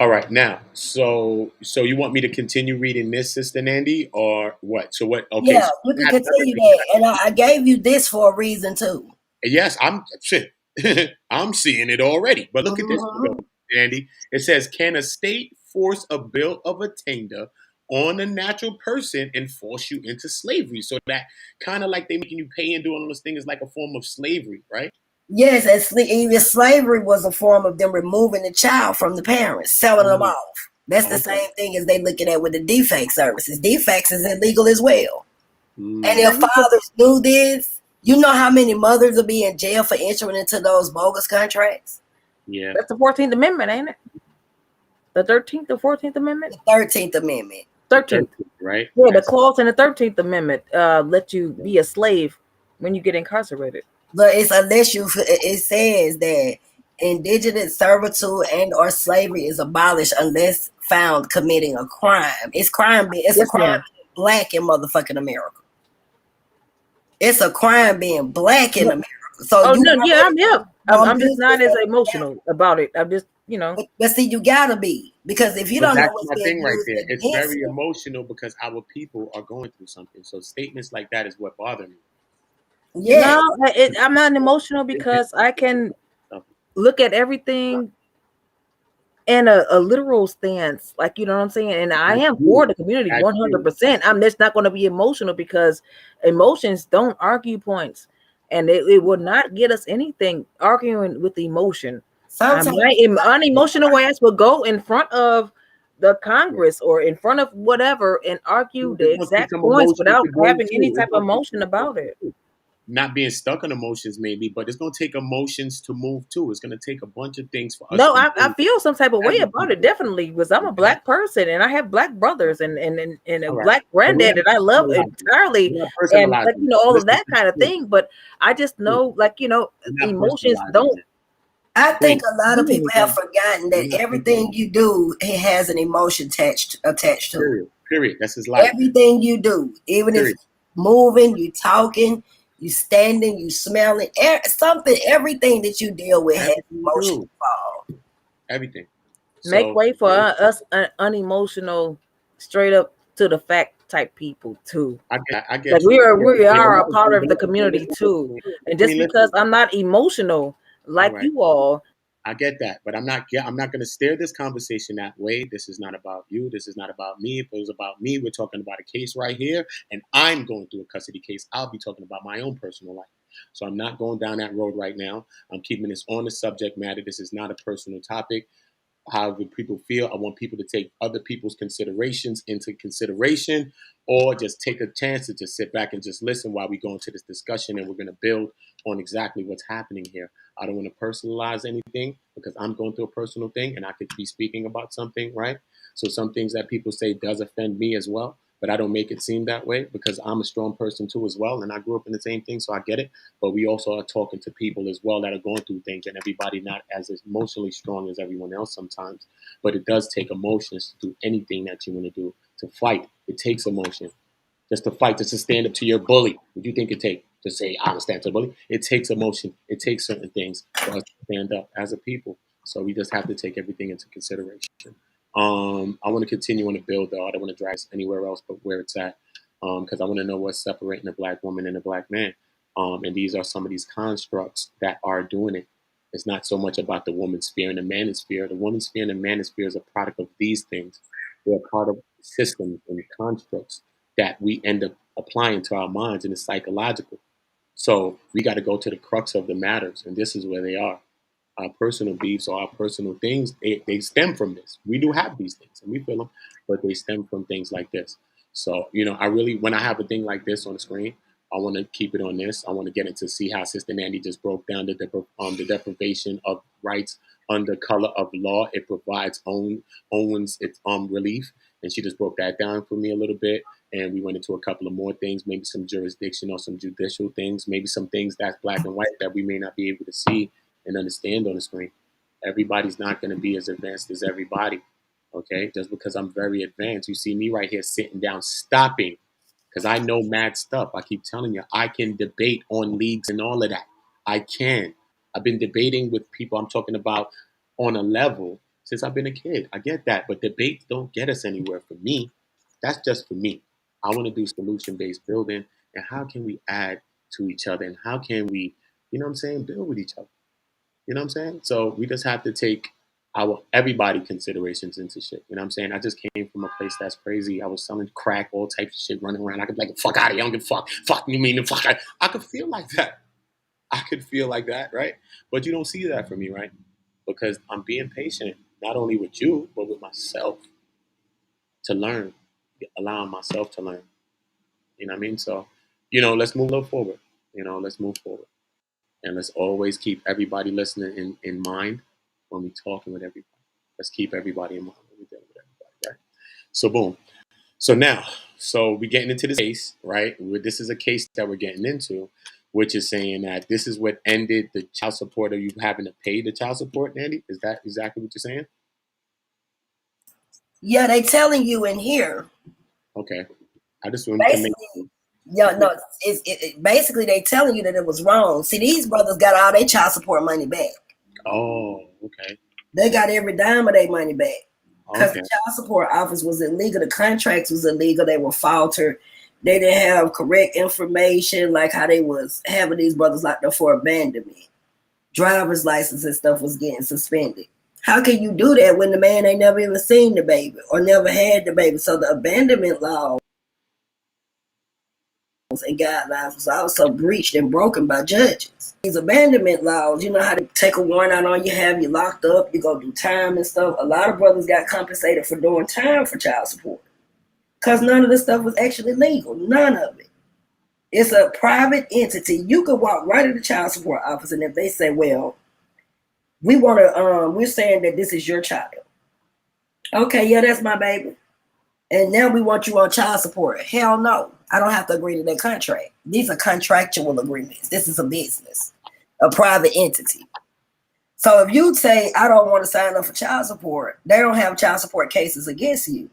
All right, now, so you want me to continue reading this, Sister Nandy, or what? So what? Okay, Yeah, so you can that's continue everything. that. And I gave you this for a reason too. Yes, I'm shit. I'm seeing it already. But look at this, Hmm. Andy. It says, "Can a state force a bill of attainder on a natural person and force you into slavery?" So that kind of like they making you pay and doing all those things is like a form of slavery, right? Yes, and even slavery was a form of them removing the child from the parents, selling them Mhm. off. That's the Okay. same thing as they looking at with the defect services. Defects is illegal as well. And Mm. if Now you put fathers knew this, you know how many mothers will be in jail for entering into those bogus contracts? Yeah. that's the 14th Amendment, ain't it? The 13th or 14th Amendment? The 13th Amendment. The 13th. 13th, right? Yeah, the That's clause in the 13th Amendment let you be a slave when you get incarcerated. But it's unless you, it says that indigenous servitude and or slavery is abolished unless found committing a crime. It's a Yes, crime ma'am. being black in motherfucking America. It's a crime being black in America. So Oh you no, yeah, already I'm hip. gonna I'm just use not this as as a emotional about it. I'm just, but see, you gotta be, because if you But don't know that's what's my being thing right used there. It's against very you, emotional because our people are going through something. So statements like that is what bother me. yes. no, I'm not emotional because I can look at everything in a literal stance, like you know what I'm saying. And I That's am for you. the community That's you. 100%. I'm just not going to be emotional because emotions don't argue points, and it will not get us anything arguing with emotion. Sometimes My unemotional ass will go in front of the Congress or in front of whatever and argue the It's gonna take exact some points emotion without to go having any too. It's type of gonna take emotion some about emotion it. too. Not being stuck on emotions, maybe, but it's gonna take emotions to move too. It's gonna take a bunch of things for us No, to I move feel some type of as way a about it, people. definitely, because I'm a Okay. black person and I have black brothers and a All right. black But we're granddad not that I love personalizing it. entirely, We're not and like personalizing it. all of Listen, that kind of thing. But I just know, like we're not emotions personalizing don't it. I think Point. a lot of do people have anything. forgotten that We're not everything personalizing you do, it has an emotion attached it. to it. Period. Period. That's his life. Everything you do, even if Period. you moving, you talking, you standing, you smelling, something, everything that you deal with has Everything you emotion do. involved. Everything. Make So way for us unemotional, straight up to the fact type people too. I Like get you. I get we you. And are a part of the listen, community listen, too, and just Queen, because listen. I'm not emotional All like right. you all. I get that, but I'm not going to steer this conversation that way. This is not about you. This is not about me. If it was about me, we're talking about a case right here, and I'm going through a custody case. I'll be talking about my own personal life. So I'm not going down that road right now. I'm keeping this on the subject matter. This is not a personal topic. However people feel. I want people to take other people's considerations into consideration, or just take a chance to just sit back and just listen while we go into this discussion, and we're going to build on exactly what's happening here. I don't want to personalize anything because I'm going through a personal thing, and I could be speaking about something, right? So some things that people say does offend me as well, but I don't make it seem that way because I'm a strong person too as well, and I grew up in the same thing, so I get it. But we also are talking to people as well that are going through things, and everybody not as emotionally strong as everyone else sometimes. But it does take emotions to do anything that you want to do. To fight, it takes emotion. Just to fight, just to stand up to your bully. What do you think it takes to say, I'm a stand up to the bully? It takes emotion. It takes certain things for us to stand up as a people. So we just have to take everything into consideration. I want to continue on the build, though. I don't want to drag us anywhere else but where it's at, because I want to know what's separating a black woman and a black man. And these are some of these constructs that are doing it. It's not so much about the woman's sphere and the manosphere. The woman's sphere and the manosphere is a product of these things. They're part of systems and constructs that we end up applying to our minds, and it's psychological. So we got to go to the crux of the matters, and this is where they are. Our personal beefs or our personal things, they stem from this. We do have these things, and we feel them, but they stem from things like this. So, I really, when I have a thing like this on the screen, I want to keep it on this. I want to get into see how Sister Nandy just broke down the deprivation of rights under color of law. It provides owns its relief, and she just broke that down for me a little bit. And we went into a couple of more things, maybe some jurisdiction or some judicial things, maybe some things that's black and white that we may not be able to see and understand on the screen. Everybody's not going to be as advanced as everybody. Okay, just because I'm very advanced, you see me right here sitting down, stopping, because I know mad stuff. I keep telling you, I can debate on leagues and all of that. I can. I've been debating with people I'm talking about on a level since I've been a kid. I get that, but debates don't get us anywhere. For me, that's just for me. I want to do solution based building, and how can we add to each other, and how can we, you know what I'm saying, build with each other. You know what I'm saying? So we just have to take our everybody considerations into shit. You know what I'm saying? I just came from a place that's crazy. I was selling crack, all types of shit, running around. I could be like, fuck out of here, I don't give a fuck. Fuck you mean the fuck. I could feel like that. I could feel like that, right? But you don't see that from me, right? Because I'm being patient, not only with you, but with myself to learn, allowing myself to learn. You know what I mean? So, let's move a little forward. Let's move forward. And let's always keep everybody listening in mind when we're talking with everybody. Let's keep everybody in mind when we're dealing with everybody, right? So, boom. So we're getting into this case, right? This is a case that we're getting into, which is saying that this is what ended the child support, or you having to pay the child support, Nandy? Is that exactly what you're saying? Yeah, they telling you in here. Okay. I just wanted to make. Basically, yeah, no, basically they telling you that it was wrong. See, these brothers got all their child support money back. Oh, okay. They got every dime of their money back. Because Okay. the child support office was illegal. The contracts was illegal. They were faltered. They didn't have correct information, like how they was having these brothers locked up for abandonment. Driver's license and stuff was getting suspended. How can you do that when the man ain't never even seen the baby or never had the baby? So the abandonment laws and guidelines was also breached and broken by judges. These abandonment laws, you know how to take a warrant out on you, have you locked up, you go do time and stuff. A lot of brothers got compensated for doing time for child support because none of this stuff was actually legal. None of it. It's a private entity. You could walk right to the child support office, and if they say, well, we're saying that this is your child. Okay, yeah, that's my baby. And now we want you on child support. Hell no. I don't have to agree to that contract. These are contractual agreements. This is a business, a private entity. So if you say, I don't want to sign up for child support, they don't have child support cases against you.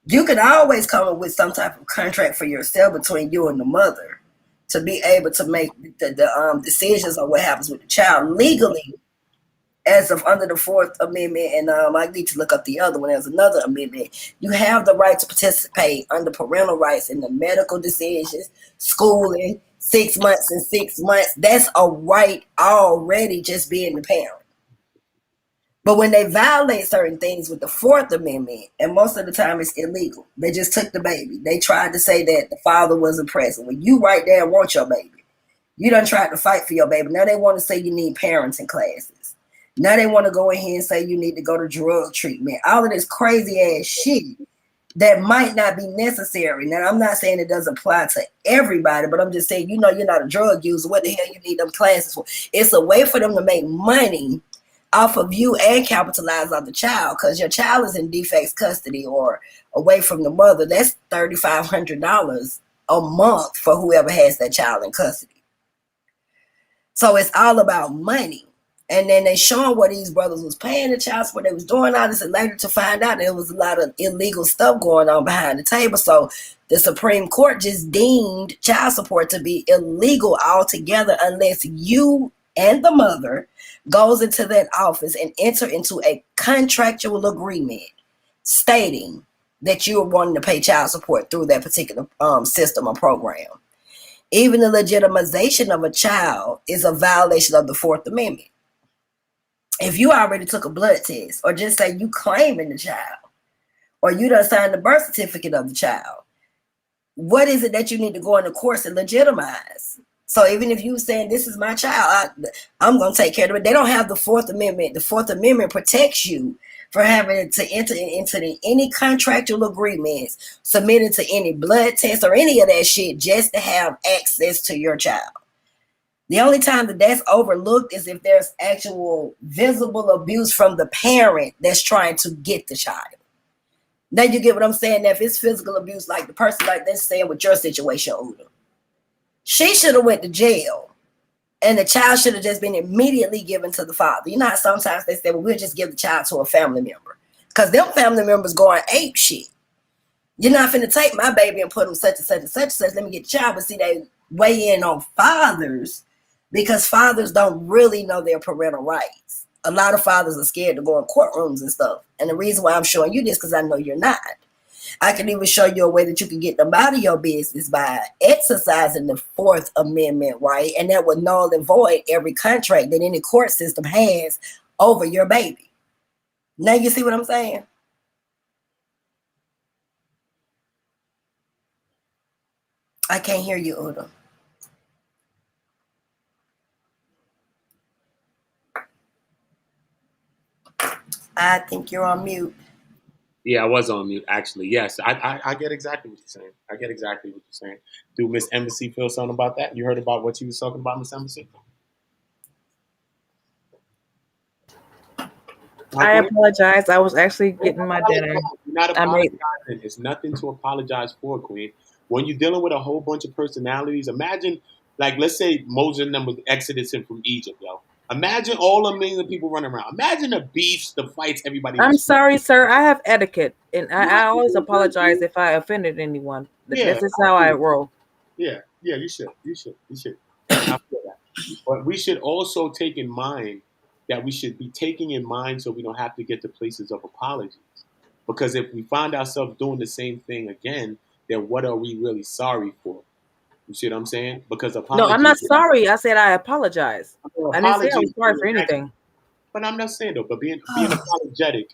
You can always come up with some type of contract for yourself between you and the mother to be able to make the decisions on what happens with the child legally, as of under the Fourth Amendment, and I need to look up the other one. There's another amendment. You have the right to participate under parental rights in the medical decisions, schooling, 6 months and 6 months. That's a right already, just being the parent. But when they violate certain things with the Fourth Amendment, and most of the time it's illegal, they just took the baby. They tried to say that the father wasn't present. When you right there want your baby, you done tried to fight for your baby. Now they want to say you need parenting classes. Now they want to go in here and say you need to go to drug treatment. All of this crazy ass shit that might not be necessary. Now, I'm not saying it doesn't apply to everybody, but I'm just saying, you're not a drug user. What the hell you need them classes for? It's a way for them to make money off of you and capitalize on the child, because your child is in defects custody or away from the mother. That's $3,500 a month for whoever has that child in custody. So it's all about money. And then they showing what these brothers was paying the child support. They was doing all this, and later to find out there was a lot of illegal stuff going on behind the table. So the Supreme Court just deemed child support to be illegal altogether unless you and the mother goes into that office and enter into a contractual agreement stating that you are wanting to pay child support through that particular system or program. Even the legitimization of a child is a violation of the Fourth Amendment. If you already took a blood test, or just say you claiming the child, or you done signed the birth certificate of the child, what is it that you need to go into courts and legitimize? So even if you saying this is my child, I'm going to take care of it. They don't have the Fourth Amendment. The Fourth Amendment protects you for having to enter into any contractual agreements, submitting to any blood test or any of that shit just to have access to your child. The only time that that's overlooked is if there's actual visible abuse from the parent that's trying to get the child. Now you get what I'm saying? Now, if it's physical abuse, like the person like that's saying with your situation, Uda, she should have went to jail, and the child should have just been immediately given to the father. You know how sometimes they say, well, we'll just give the child to a family member, because them family members going ape shit. You're not finna take my baby and put them such and such and such and such. Let me get the child. But see, they weigh in on fathers, because fathers don't really know their parental rights. A lot of fathers are scared to go in courtrooms and stuff. And the reason why I'm showing you this, because I know you're not. I can even show you a way that you can get them out of your business by exercising the Fourth Amendment, right? And that would null and void every contract that any court system has over your baby. Now you see what I'm saying? I can't hear you, Uda. I think you're on mute. Yeah, I was on mute actually. Yes, I get exactly what you're saying. I get exactly what you're saying. Do Miss Embassy feel something about that? You heard about what you was talking about, Miss Embassy? I Queen? apologize. I was actually Don't getting my dinner. apologize. You're not I made apologizing. It's nothing to apologize for, Queen. When you're dealing with a whole bunch of personalities, imagine, like, let's say Moses and them was exodus from Egypt, yo. Imagine all the millions of people running around. Imagine the beefs, the fights, everybody I'm was. sorry, sir. I have etiquette, and I Not always really good, apologize Queen. if I offended anyone. Yeah, This is I how I feel roll. yeah, you should. You should. I feel that. But we should also take in mind that we should be taking in mind so we don't have to get to places of apologies. Because if we find ourselves doing the same thing again, then what are we really sorry for? You see what I'm saying? Because No, I'm apologies, not sorry. I said I apologize. I didn't say I was apologies, sorry for anything. but I'm not saying though, but being apologetic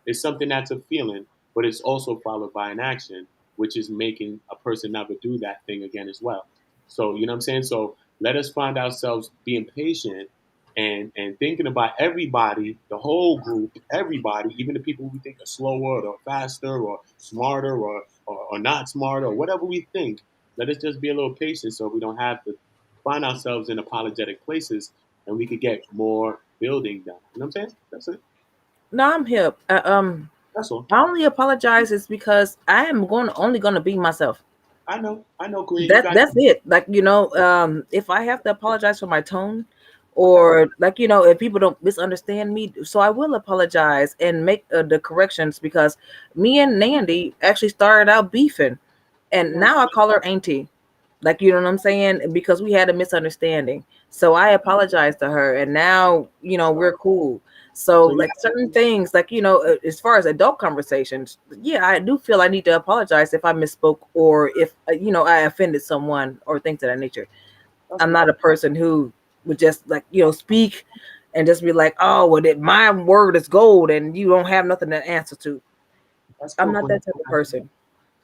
is something that's a feeling, but it's also followed by an action, which is making a person never do that thing again as well. So you know what I'm saying? So let us find ourselves being patient and thinking about everybody, the whole group, everybody, even the people we think are slower or faster or smarter or not smarter or whatever we think. Let us just be a little patient so we don't have to find ourselves in apologetic places and we could get more building done. You know what I'm saying? That's it. No, I'm hip. That's all. I only apologize is because I am only going to be myself. I know. I know, Queen. You got That's it. Like, if I have to apologize for my tone, okay. or like, if people don't misunderstand me, so I will apologize and make the corrections, because me and Nandy actually started out beefing, and Yeah. now I call her auntie. Like, you know what I'm saying? Because we had a misunderstanding. So I apologized to her, and now, we're cool. So So you like certain things, like, as far as adult conversations, yeah, I do feel I need to apologize if I misspoke, or if, I offended someone or things of that nature. that's I'm cool. not a person who would just, like, speak and just be like, oh, well, my word is gold and you don't have nothing to answer to. That's I'm cool, not Queen. that type of person.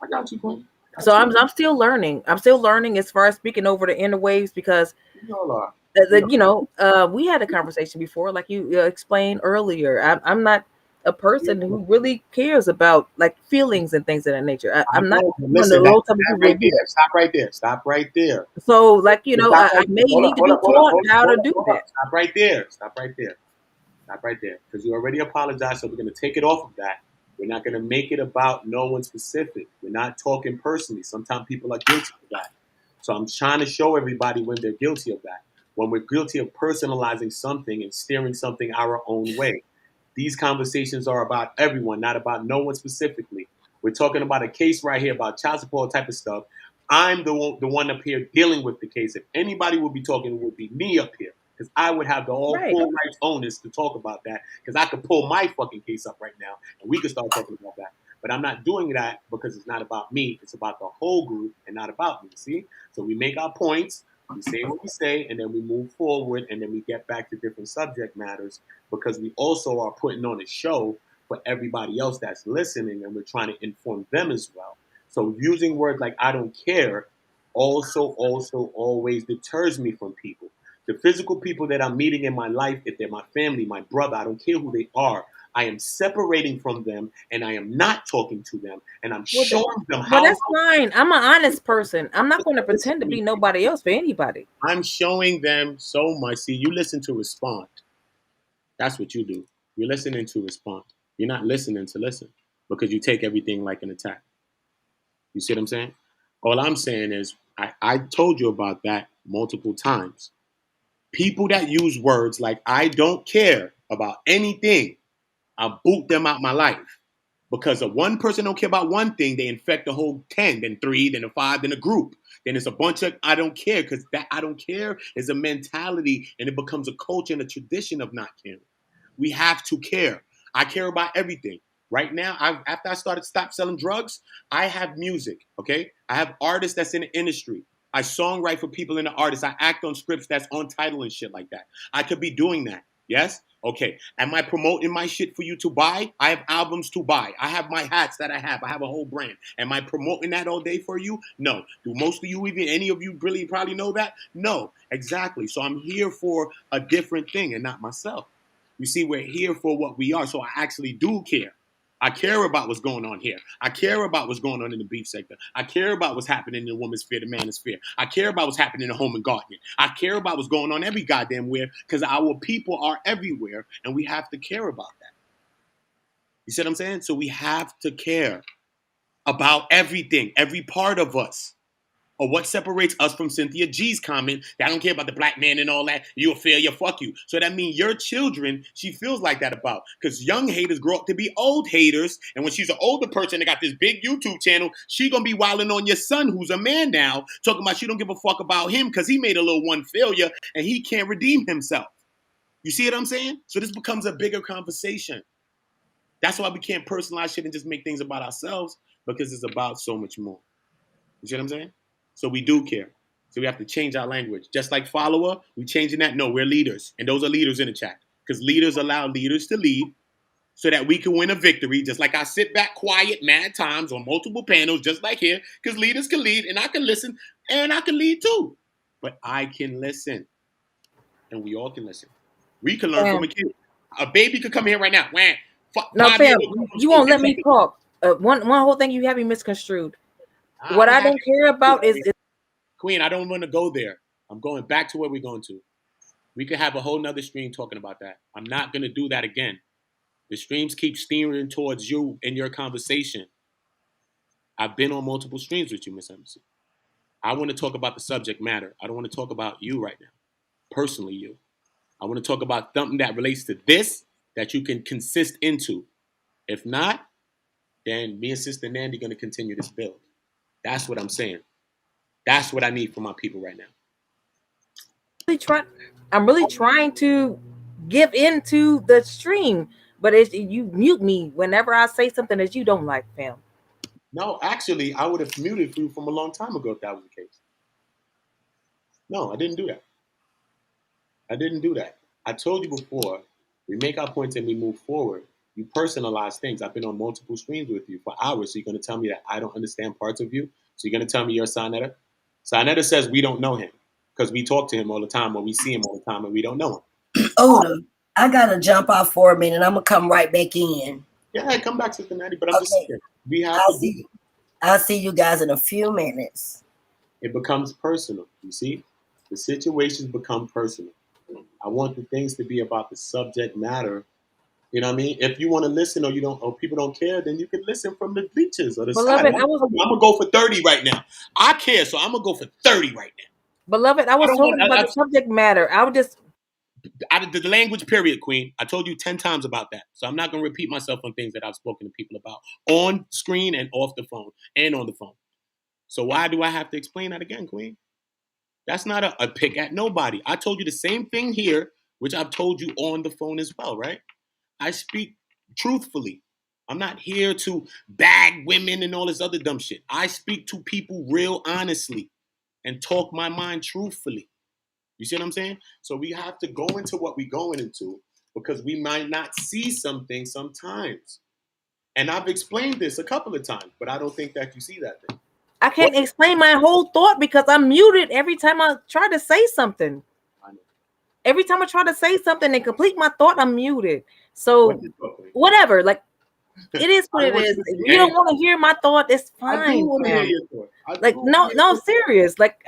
I got you, Queen. So Got you. I'm still learning. I'm still learning as far as speaking over the interwaves, because You all are. We are. we had a conversation before, like you explained earlier. I'm not a Yeah. person who really cares about, like, feelings and things of that nature. I I'm not know. one of Listen, those type of people who right do there. that. Stop right there. Stop right there. So, like, Stop I right may there. Hold up, need to hold be up, hold up, taught hold up, how to hold up, do hold up. that. Stop right there. Stop right there. Stop right there. Because you already apologized, so we're going to take it off of that. We're not going to make it about no one specific. We're not talking personally. Sometimes people are guilty of that. So I'm trying to show everybody when they're guilty of that. When we're guilty of personalizing something and steering something our own way. These conversations are about everyone, not about no one specifically. We're talking about a case right here about child support type of stuff. I'm the one up here dealing with the case. If anybody would be talking, it would be me up here because I would have the all Right. full rights onus to talk about that because I could pull my fucking case up right now and we could start talking about that. But I'm not doing that because it's not about me. It's about the whole group and not about me. See? So we make our points, we say what we say, and then we move forward and then we get back to different subject matters because we also are putting on a show for everybody else that's listening and we're trying to inform them as well. So using words like I don't care also always deters me from people. The physical people that I'm meeting in my life, if they're my family, my brother, I don't care who they are. I am separating from them and I am not talking to them and I'm Well, showing them well, how that's fine. I'm an honest person. I'm not going to listen pretend to to be me. nobody else for anybody. I'm showing them so much. See, you listen to respond. That's what you do. You're listening to respond. You're not listening to listen because you take everything like an attack. You see what I'm saying? All I'm saying is I told you about that multiple times. People that use words like I don't care about anything, I boot them out my life. Because of one person don't care about one thing, they infect the whole 10, then 3, then a 5, then a group. Then it's a bunch of I don't care because that I don't care is a mentality and it becomes a culture and a tradition of not caring. We have to care. I care about everything. Right now, after I stopped selling drugs, I have music, okay? I have artists that's in the industry. I songwrite for people in the artists. I act on scripts that's on title and shit like that. I could be doing that. Yes? Okay. Am I promoting my shit for you to buy? I have albums to buy. I have my hats that I have. I have a whole brand. Am I promoting that all day for you? No. Do most of you, even any of you, really probably know that? No. Exactly. So I'm here for a different thing and not myself. You see, we're here for what we are. So I actually do care. I care about what's going on here. I care about what's going on in the beef sector. I care about what's happening in the woman's sphere, the man's sphere. I care about what's happening in the home and gardening. I care about what's going on every goddamn where because our people are everywhere and we have to care about that. You see what I'm saying? So we have to care about everything, every part of us. Or what separates us from Cynthia G's comment that I don't care about the black man and all that. You're a failure, fuck you. So that means your children, she feels like that about. Because young haters grow up to be old haters. And when she's an older person that got this big YouTube channel, she going to be wilding on your son who's a man now, talking about she don't give a fuck about him because he made a little one failure and he can't redeem himself. You see what I'm saying? So this becomes a bigger conversation. That's why we can't personalize shit and just make things about ourselves because it's about so much more. You see what I'm saying? So we do care. So we have to change our language. Just like follower, we changing that. No, we're leaders. And those are leaders in the chat. Because leaders allow leaders to lead so that we can win a victory. Just like I sit back quiet mad times on multiple panels, just like here. Because leaders can lead and I can listen and I can lead too. But I can listen. And we all can listen. We can learn from a kid. A baby could come here right now. Wham, No, 5 years fam, old, you won't let me talk. One whole thing you have me misconstrued. What I don't care about is Queen, I don't want to go there. I'm going back to where we're going to. We could have a whole nother stream talking about that. I'm not going to do that again. The streams keep steering towards you in your conversation. I've been on multiple streams with you, Miss Emerson. I want to talk about the subject matter. I don't want to talk about you right now, personally you. I want to talk about something that relates to this that you can consist into. If not, then me and Sister Nandy going to continue this build. That's what I'm saying. That's what I need from my people right now. I'm really trying to give into the stream, but you mute me whenever I say something that you don't like, fam. No, actually, I would have muted you from a long time ago if that was the case. No, I didn't do that. I didn't do that. I told you before, we make our points and we move forward. You personalize things. I've been on multiple streams with you for hours, so you're going to tell me that I don't understand parts of you? So you're going to tell me you're a Sinetta? Sinetta says we don't know him because we talk to him all the time or we see him all the time and we don't know him. Oda, I got to jump off for a minute. I'm going to come right back in. Yeah, come back, Sister Natty, but I'm just saying, we have I'll see you guys in a few minutes. It becomes personal, you see? The situations become personal. I want the things to be about the subject matter. You know what I mean? If you want to listen or you don't, or people don't care, then you can listen from the bleachers or the side. I'm gonna go for 30 right now. I care, so I'm gonna go for 30 right now. Beloved, I was talking about the subject matter. I would just out of the language period, Queen. I told you 10 times about that. So I'm not gonna repeat myself on things that I've spoken to people about on screen and off the phone and on the phone. So why do I have to explain that again, Queen? That's not a pick at nobody. I told you the same thing here, which I've told you on the phone as well, right? I speak truthfully. I'm not here to bag women and all this other dumb shit. I speak to people real honestly and talk my mind truthfully. You see what I'm saying? So we have to go into what we're going into because we might not see something sometimes. And I've explained this a couple of times, but I don't think that you see that thing. I can't explain my whole thought because I'm muted every time I try to say something. Every time I try to say something and complete my thought, I'm muted. So whatever, like it is what it is. If you don't want to hear my thought, it's fine. I do want to hear your thought. Like no, serious. Like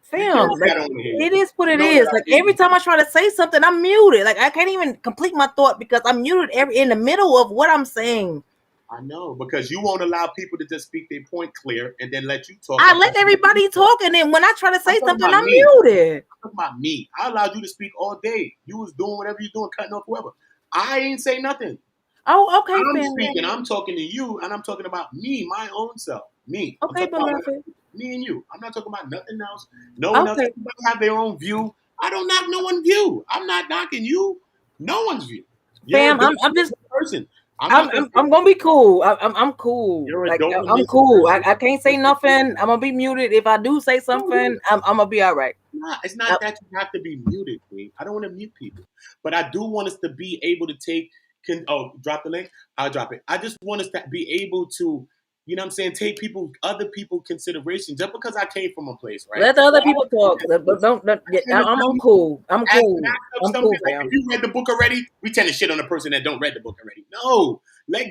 fam, like, it is what it is. Like every time I try to say something, I'm muted. Like I can't even complete my thought because I'm muted in the middle of what I'm saying. I know, because you won't allow people to just speak their point clear and then let you talk. I let everybody talk, and then when I try to say something, I'm muted. I'm talking about me. I allowed you to speak all day. You was doing whatever you're doing, cutting off whoever. I ain't say nothing. Oh, okay. I'm speaking. I'm talking to you, and I'm talking about me, my own self, me. Okay, beloved. Me and you. I'm not talking about nothing else. No one else. Everybody have their own view. I don't knock no one's view. I'm not knocking you. No one's view. Fam, I'm just person. I'm gonna be cool. I'm cool. You're a Like dope I'm cool. I can't say nothing. I'm gonna be muted. If I do say something, I'm gonna be all right. It's not that you have to be muted, Queen. I don't want to mute people, but I do want us to be able to take. Drop the link. I'll drop it. I just want us to be able to, you know what I'm saying, take other people consideration. Just because I came from a place, right? Let the other people talk. But don't. I'm cool. I'm cool. I'm cool, fam. If you read the book already, we tend to shit on the person that don't read the book already. No, then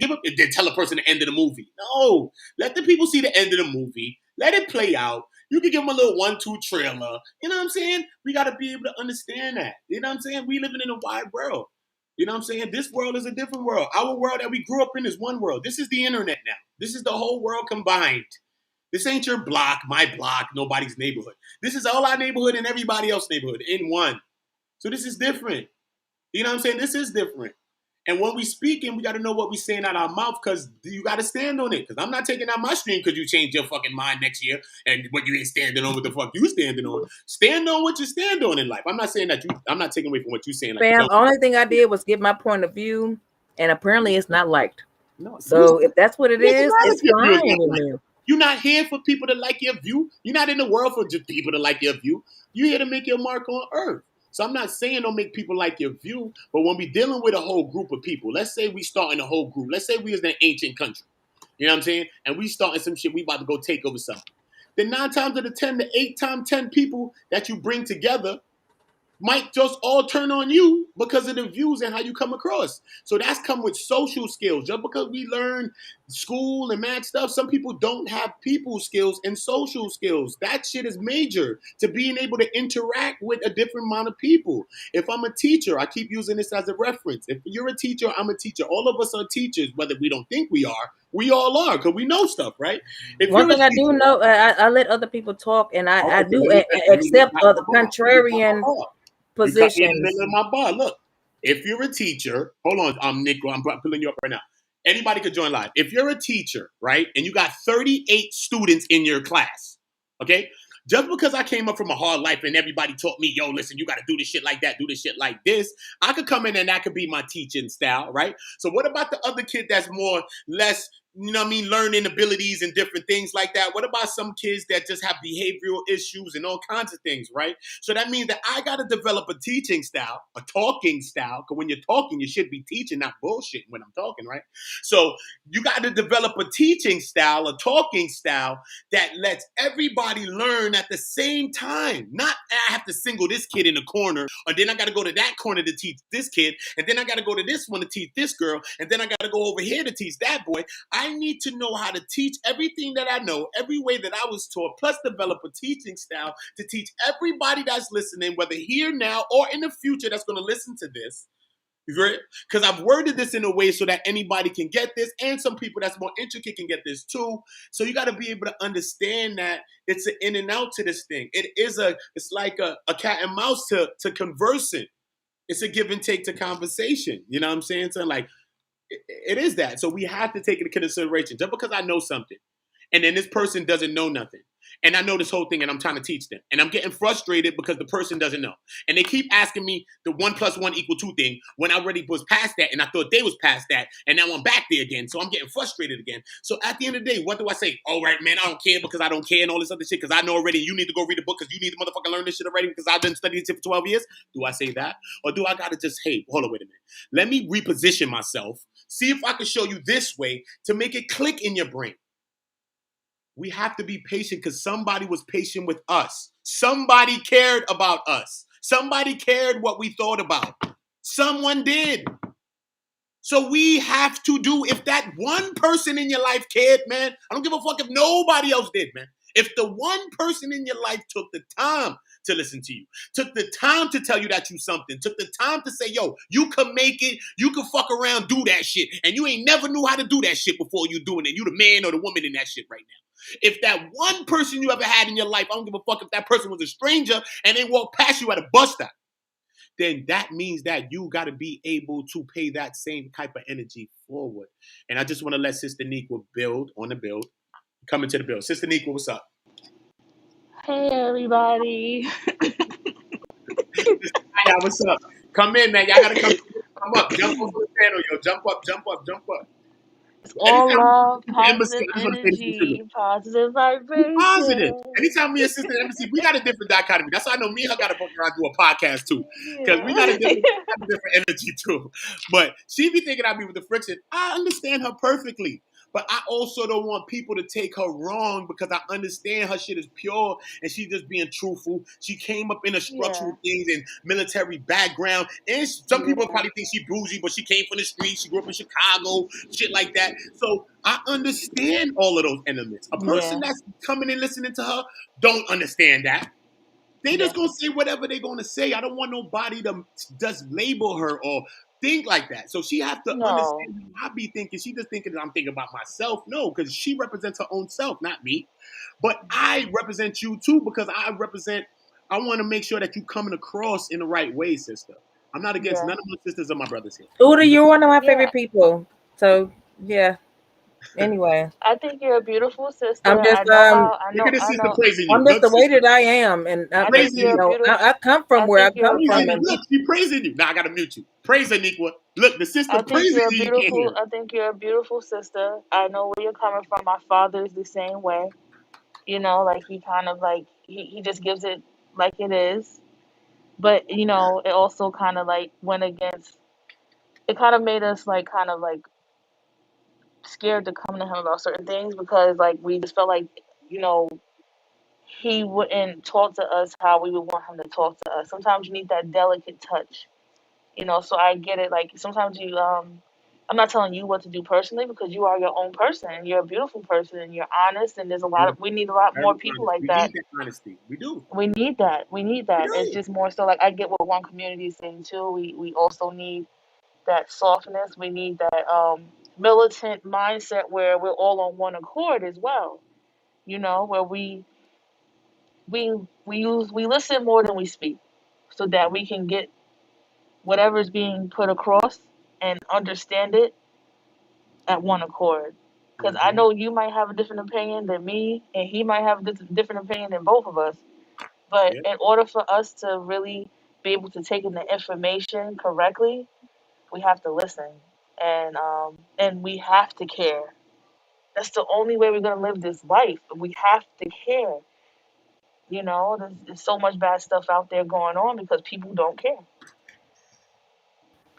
tell a person the end of the movie. No, let the people see the end of the movie. Let it play out. You can give them a little 1-2 trailer. You know what I'm saying? We got to be able to understand that. You know what I'm saying? We living in a wide world. You know what I'm saying? This world is a different world. Our world that we grew up in is one world. This is the internet now. This is the whole world combined. This ain't your block, my block, nobody's neighborhood. This is all our neighborhood and everybody else's neighborhood in one. So this is different. You know what I'm saying? This is different. And when we speaking, we got to know what we saying out our mouth because you got to stand on it. Because I'm not taking out my stream because you change your fucking mind next year and what you ain't standing on, what the fuck you standing on. Stand on what you stand on in life. I'm not saying that I'm not taking away from what you're saying. Like, Fam, only thing I did was give my point of view, and apparently it's not liked. No, so if that's what it is, it's fine. You're not here for people to like your view. You're not in the world for just people to like your view. You're here to make your mark on earth. So I'm not saying don't make people like your view, but when we're dealing with a whole group of people, let's say we starting a whole group. Let's say we is in an ancient country. You know what I'm saying? And we starting some shit, we about to go take over something. Then 9 times out of 10, the 8 times 10 people that you bring together might just all turn on you because of the views and how you come across. So that's come with social skills. Just because we learn school and math stuff, some people don't have people skills and social skills. That shit is major to being able to interact with a different amount of people. If I'm a teacher, I keep using this as a reference. If you're a teacher, I'm a teacher. All of us are teachers, whether we don't think we are. We all are because we know stuff, right? One thing I do know, I let other people talk, and I do accept other contrarian positions. My bar. Look, if you're a teacher, hold on, I'm Nick. I'm pulling you up right now. Anybody could join live. If you're a teacher, right, and you got 38 students in your class, okay, just because I came up from a hard life and everybody taught me, yo, listen, you got to do this shit like that, do this shit like this, I could come in and that could be my teaching style, right? So what about the other kid that's less, you know what I mean, learning abilities and different things like that? What about some kids that just have behavioral issues and all kinds of things, right? So that means that I got to develop a teaching style, a talking style, because when you're talking, you should be teaching, not bullshitting when I'm talking, right? So you got to develop a teaching style, a talking style that lets everybody learn at the same time. Not I have to single this kid in the corner, or then I got to go to that corner to teach this kid, and then I got to go to this one to teach this girl, and then I got to go over here to teach that boy. I need to know how to teach everything that I know, every way that I was taught, plus develop a teaching style to teach everybody that's listening, whether here now or in the future that's going to listen to this. Because I've worded this in a way so that anybody can get this, and some people that's more intricate can get this too. So you got to be able to understand that it's an in and out to this thing. It's like a cat and mouse to conversing. It's a give and take to conversation. You know what I'm saying? So like, it is that. So we have to take it into consideration. Just because I know something, and then this person doesn't know nothing, and I know this whole thing, and I'm trying to teach them, and I'm getting frustrated because the person doesn't know, and they keep asking me the 1 + 1 = 2 thing when I already was past that, and I thought they was past that, and now I'm back there again. So I'm getting frustrated again. So at the end of the day, what do I say? All right, man, I don't care because I don't care and all this other shit because I know already. You need to go read a book because you need to motherfucking learn this shit already because I've been studying this shit for 12 years. Do I say that, or do I gotta just, hey, hold on, wait a minute, let me reposition myself, see if I can show you this way to make it click in your brain. We have to be patient because somebody was patient with us. Somebody cared about us. Somebody cared what we thought about. Someone did. So we have to do, if that one person in your life cared, man, I don't give a fuck if nobody else did, man. If the one person in your life took the time to listen to you, took the time to tell you that you something, took the time to say, yo, you can make it, you can fuck around, do that shit, and you ain't never knew how to do that shit before you doing it. You the man or the woman in that shit right now. If that one person you ever had in your life, I don't give a fuck if that person was a stranger and they walked past you at a bus stop, then that means that you got to be able to pay that same type of energy forward. And I just want to let Sister Nequa build on the build. Come into the build. Sister Nequa, what's up? Hey, everybody. What's up? Come in, man. Y'all got to come Come up, jump up on the panel, yo. Jump up, jump up, jump up. It's all Anytime love, embassy, positive I just want to say this to you. energy, positive Positive. vibration. Anytime me and Sister Embassy, we got a different dichotomy. That's why I know me and her got to book around do a podcast too, because we got a Yeah. different energy too. But she be thinking I be with the friction. I understand her perfectly, but I also don't want people to take her wrong because I understand her shit is pure and she just being truthful. She came up in a structural Yeah. things and military background, and some people probably think she bougie, but she came from the streets. She grew up in Chicago, shit like that. So I understand all of those elements. A person Yeah. that's coming and listening to her don't understand that. They Yeah. just gonna say whatever they're gonna say. I don't want nobody to just label her or think like that. So she have to No. understand how I be thinking. She just thinking that I'm thinking about myself. No, because she represents her own self, not me. But I represent you too because I want to make sure that you coming across in the right way, sister. I'm not against Yeah. none of my sisters or my brothers here. Uda, you're one of my Yeah. favorite people. So yeah. Anyway, I think you're a beautiful sister. I'm just I know how. I Look know. at this I sister know. praising you. I'm just Look, the way sister, that I am, and I think praising you're you a you. know, beautiful. I come from I where I think come you're a from, Praising you. and Look, she praising you. Now I gotta mute you. Praise her, Nikwa. Look, the sister I think praising you're a you. You can't hear beautiful. it. I think you're a beautiful sister. I know where you're coming from. My father is the same way. You know, like he kind of like he just gives it like it is. But you know, it also kind of like went against. It kind of made us like kind of like scared to come to him about certain things because like we just felt like you know he wouldn't talk to us how we would want him to talk to us. Sometimes you need that delicate touch, you know. So I get it. Like sometimes you, I'm not telling you what to do personally because you are your own person and you're a beautiful person and you're honest. And there's a lot Yeah, of we need a lot very more people honest. like We that. need that honesty. We do. We need that. We need We that. It's do. just more so like I get what one community is saying too. We also need that softness. We need that militant mindset where we're all on one accord as well. You know, where we listen more than we speak so that we can get whatever's being put across and understand it at one accord. Because I Mm-hmm. know you might have a different opinion than me, and he might have a different opinion than both of us. But Yeah. in order for us to really be able to take in the information correctly, we have to listen, and we have to care. That's the only way we're gonna live this life. We have to care. You know, there's so much bad stuff out there going on because people don't care.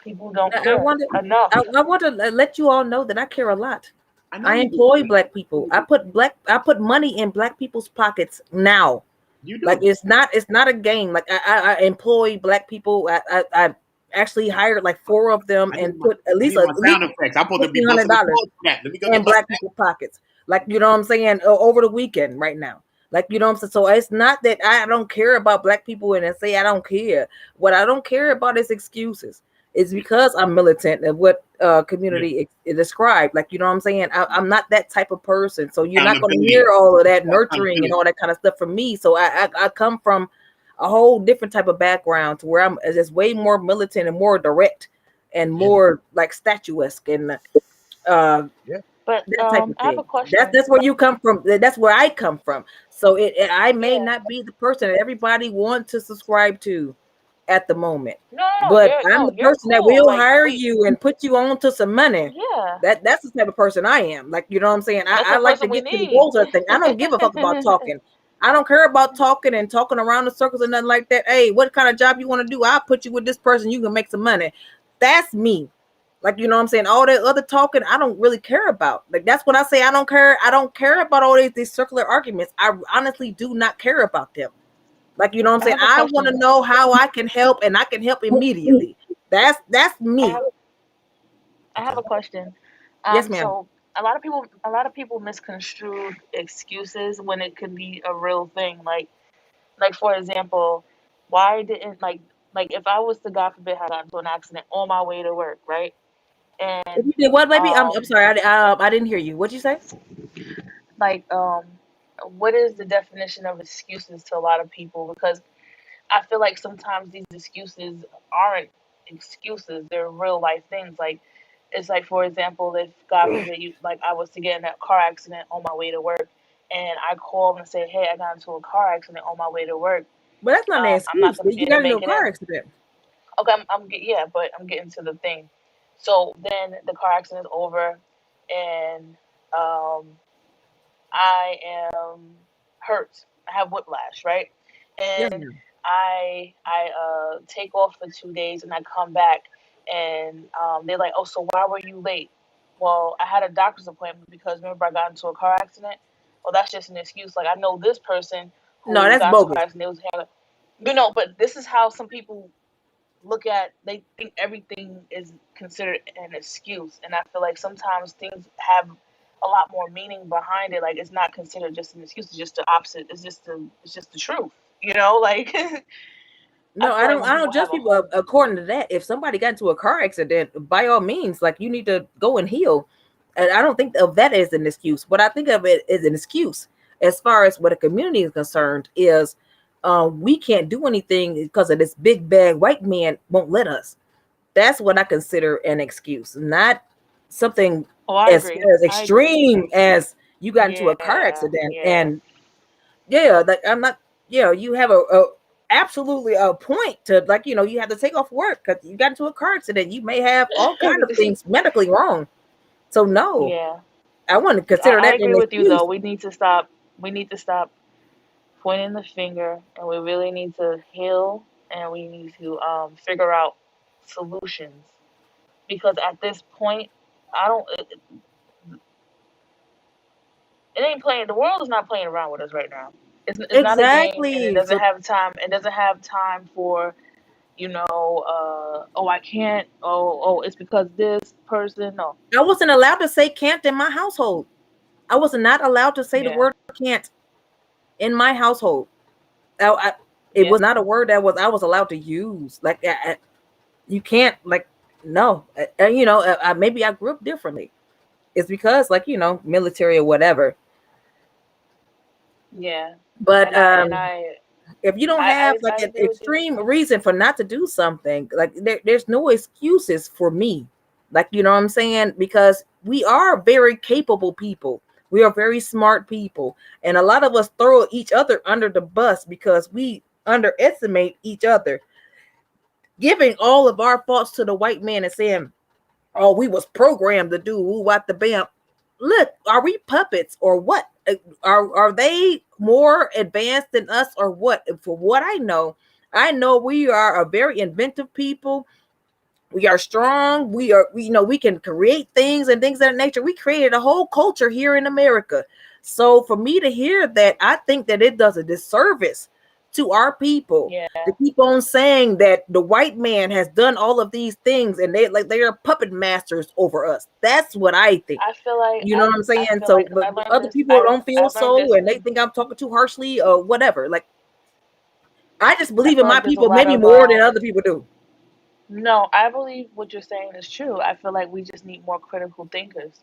People don't I care want to, enough. I want to let you all know that I care a lot. I know I you do. employ black people. I put money in black people's pockets now. You Like do. it's not a game. Like I employ black people. I actually hired like 4 of them and put at I least need my at least sound effects. I'm supposed to be $1,500 busting the phone for that. Let me go in get my black people's pockets. Like, you know what I'm saying? Over the weekend right now. Like, you know what I'm saying? So it's not that I don't care about black people and I say I don't care. What I don't care about is excuses. It's because I'm militant of what community is described. Like, you know what I'm saying? I'm not that type of person. So you're not going to accountability. hear all of that nurturing and Accountability. all that kind of stuff from me. So I come from a whole different type of background to where I'm just way more militant and more direct and Yeah. more like statuesque and Yeah. But that type of I have a thing. question. That's where you come from. That's where I come from. So I may Yeah. not be the person that everybody wants to subscribe to at the moment, No, no, no. but You're I'm no, the you're person that cool. will Like hire we, you and put you on to some money. yeah. That's the type of person I am. Like, you know what I'm saying? That's I the like to person we get to the need. goals of the thing. I don't give a fuck about talking. I don't care about talking and talking around the circles and nothing like that. Hey, what kind of job you want to do? I'll put you with this person. You can make some money. That's me. Like, you know what I'm saying? All that other talking, I don't really care about. Like, that's when I say I don't care. I don't care about all these circular arguments. I honestly do not care about them. Like, you know what I'm I saying? have a I want to question. know how I can help and I can help immediately. That's I me. have I have Okay. a question. Yes, ma'am. So a lot of people misconstrue excuses when it could be a real thing. Like for example, why didn't like if I was to God forbid had gotten into an accident on my way to work, right? If And you did what, baby? I'm um sorry. I didn't hear you. What'd you say? like what is the definition of excuses to a lot of people? Because I feel like sometimes these excuses aren't excuses; they're real life things. Like it's like, for example, if God forbid you like I was to get in a car accident on my way to work, and I called and say, "Hey, I got into a car accident on my way to work. But that's not an I'm not excuse. going to be You able to got into a make it car in." accident. Okay, yeah, but I'm getting to the thing. So then the car accident is over, and um, I am hurt. I have whiplash, right? Yes, And ma'am. I take off for 2 days, and I come back, and they're like, "Oh, so why were you late?" Well, I had a doctor's appointment because remember I got into a car accident. Well, that's just an excuse. Like I know this person No, who that's got into a bogus. car accident. They was having, but this is how some people look at. They think everything is considered an excuse, and I feel like sometimes things have a lot more meaning behind it. Like it's not considered just an excuse, it's just the opposite. It's just the truth, like I No, feel I like don't. when I people don't have judge a people whole according to that. If somebody got into a car accident, by all means, like you need to go and heal. And I don't think of that as an excuse. What I think of it as an excuse, as far as what a community is concerned, is we can't do anything because of this big bad white man won't let us. That's what I consider an excuse, not something oh, I as agree, far as I agree. extreme as you got into a car Yeah, accident. yeah. And yeah, like I'm not, you have a absolutely a point to, like, you have to take off work because you got into a car accident. You may have all kind of things medically wrong. So no, Yeah, I wouldn't I, consider I that agree an with you excuse. though. We need to stop pointing the finger, and we really need to heal, and we need to figure out solutions, because at this point I don't it ain't playing. The world is not playing around with us right now. It's not a game, and it Exactly. doesn't So have time. It doesn't have time for oh, I can't. Oh, it's because this person. No. I wasn't allowed to say can't in my household. I was not allowed to say the Yeah. word can't in my household. It Yeah. was not a word that was I was allowed to use. Like you can't, like, no. Maybe I grew up differently. It's because, like, military or whatever. Yeah. But And if you don't I have like I an agree with you. extreme reason for not to do something, like there's no excuses for me. Like, you know what I'm saying? Because we are very capable people. We are very smart people. And a lot of us throw each other under the bus because we underestimate each other, giving all of our faults to the white man and saying, oh, we was programmed to do what the bam. Look, are we puppets or what? Are they more advanced than us or what? For what I know we are a very inventive people. We are strong. We can create things and things of that nature. We created a whole culture here in America. So for me to hear that, I think that it does a disservice to our people Yeah. to keep on saying that the white man has done all of these things and they are puppet masters over us. That's what I think. I feel like You know what I'm I saying? feel So, like 'cause but I learned other this. people I don't feel I learned so, this and they with think I'm talking too harshly or whatever. Like, I just I believe in feel my like there's a people lot maybe of more than other people do. no, I believe what you're saying is true. I feel like we just need more critical thinkers.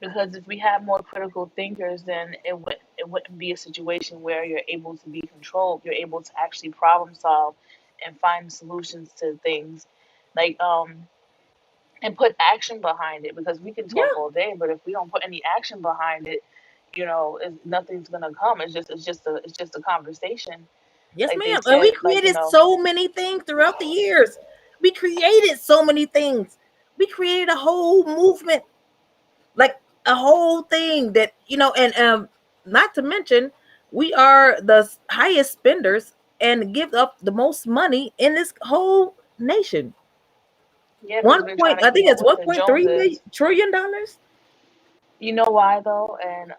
Because if we have more critical thinkers, then it wouldn't be a situation where you're able to be controlled. You're able to actually problem solve and find solutions to things, like and put action behind it. Because we can Yeah. talk all day, but if we don't put any action behind it, nothing's gonna come. It's just a conversation. Yes, Like they ma'am. And we said, like created so many things throughout the years. We created so many things. We created a whole movement, like a whole thing that, and not to mention, we are the highest spenders and give up the most money in this whole nation. yeah, because One we're trying point, to I keep think up it's with one the point three million Joneses. trillion dollars. You know why though? And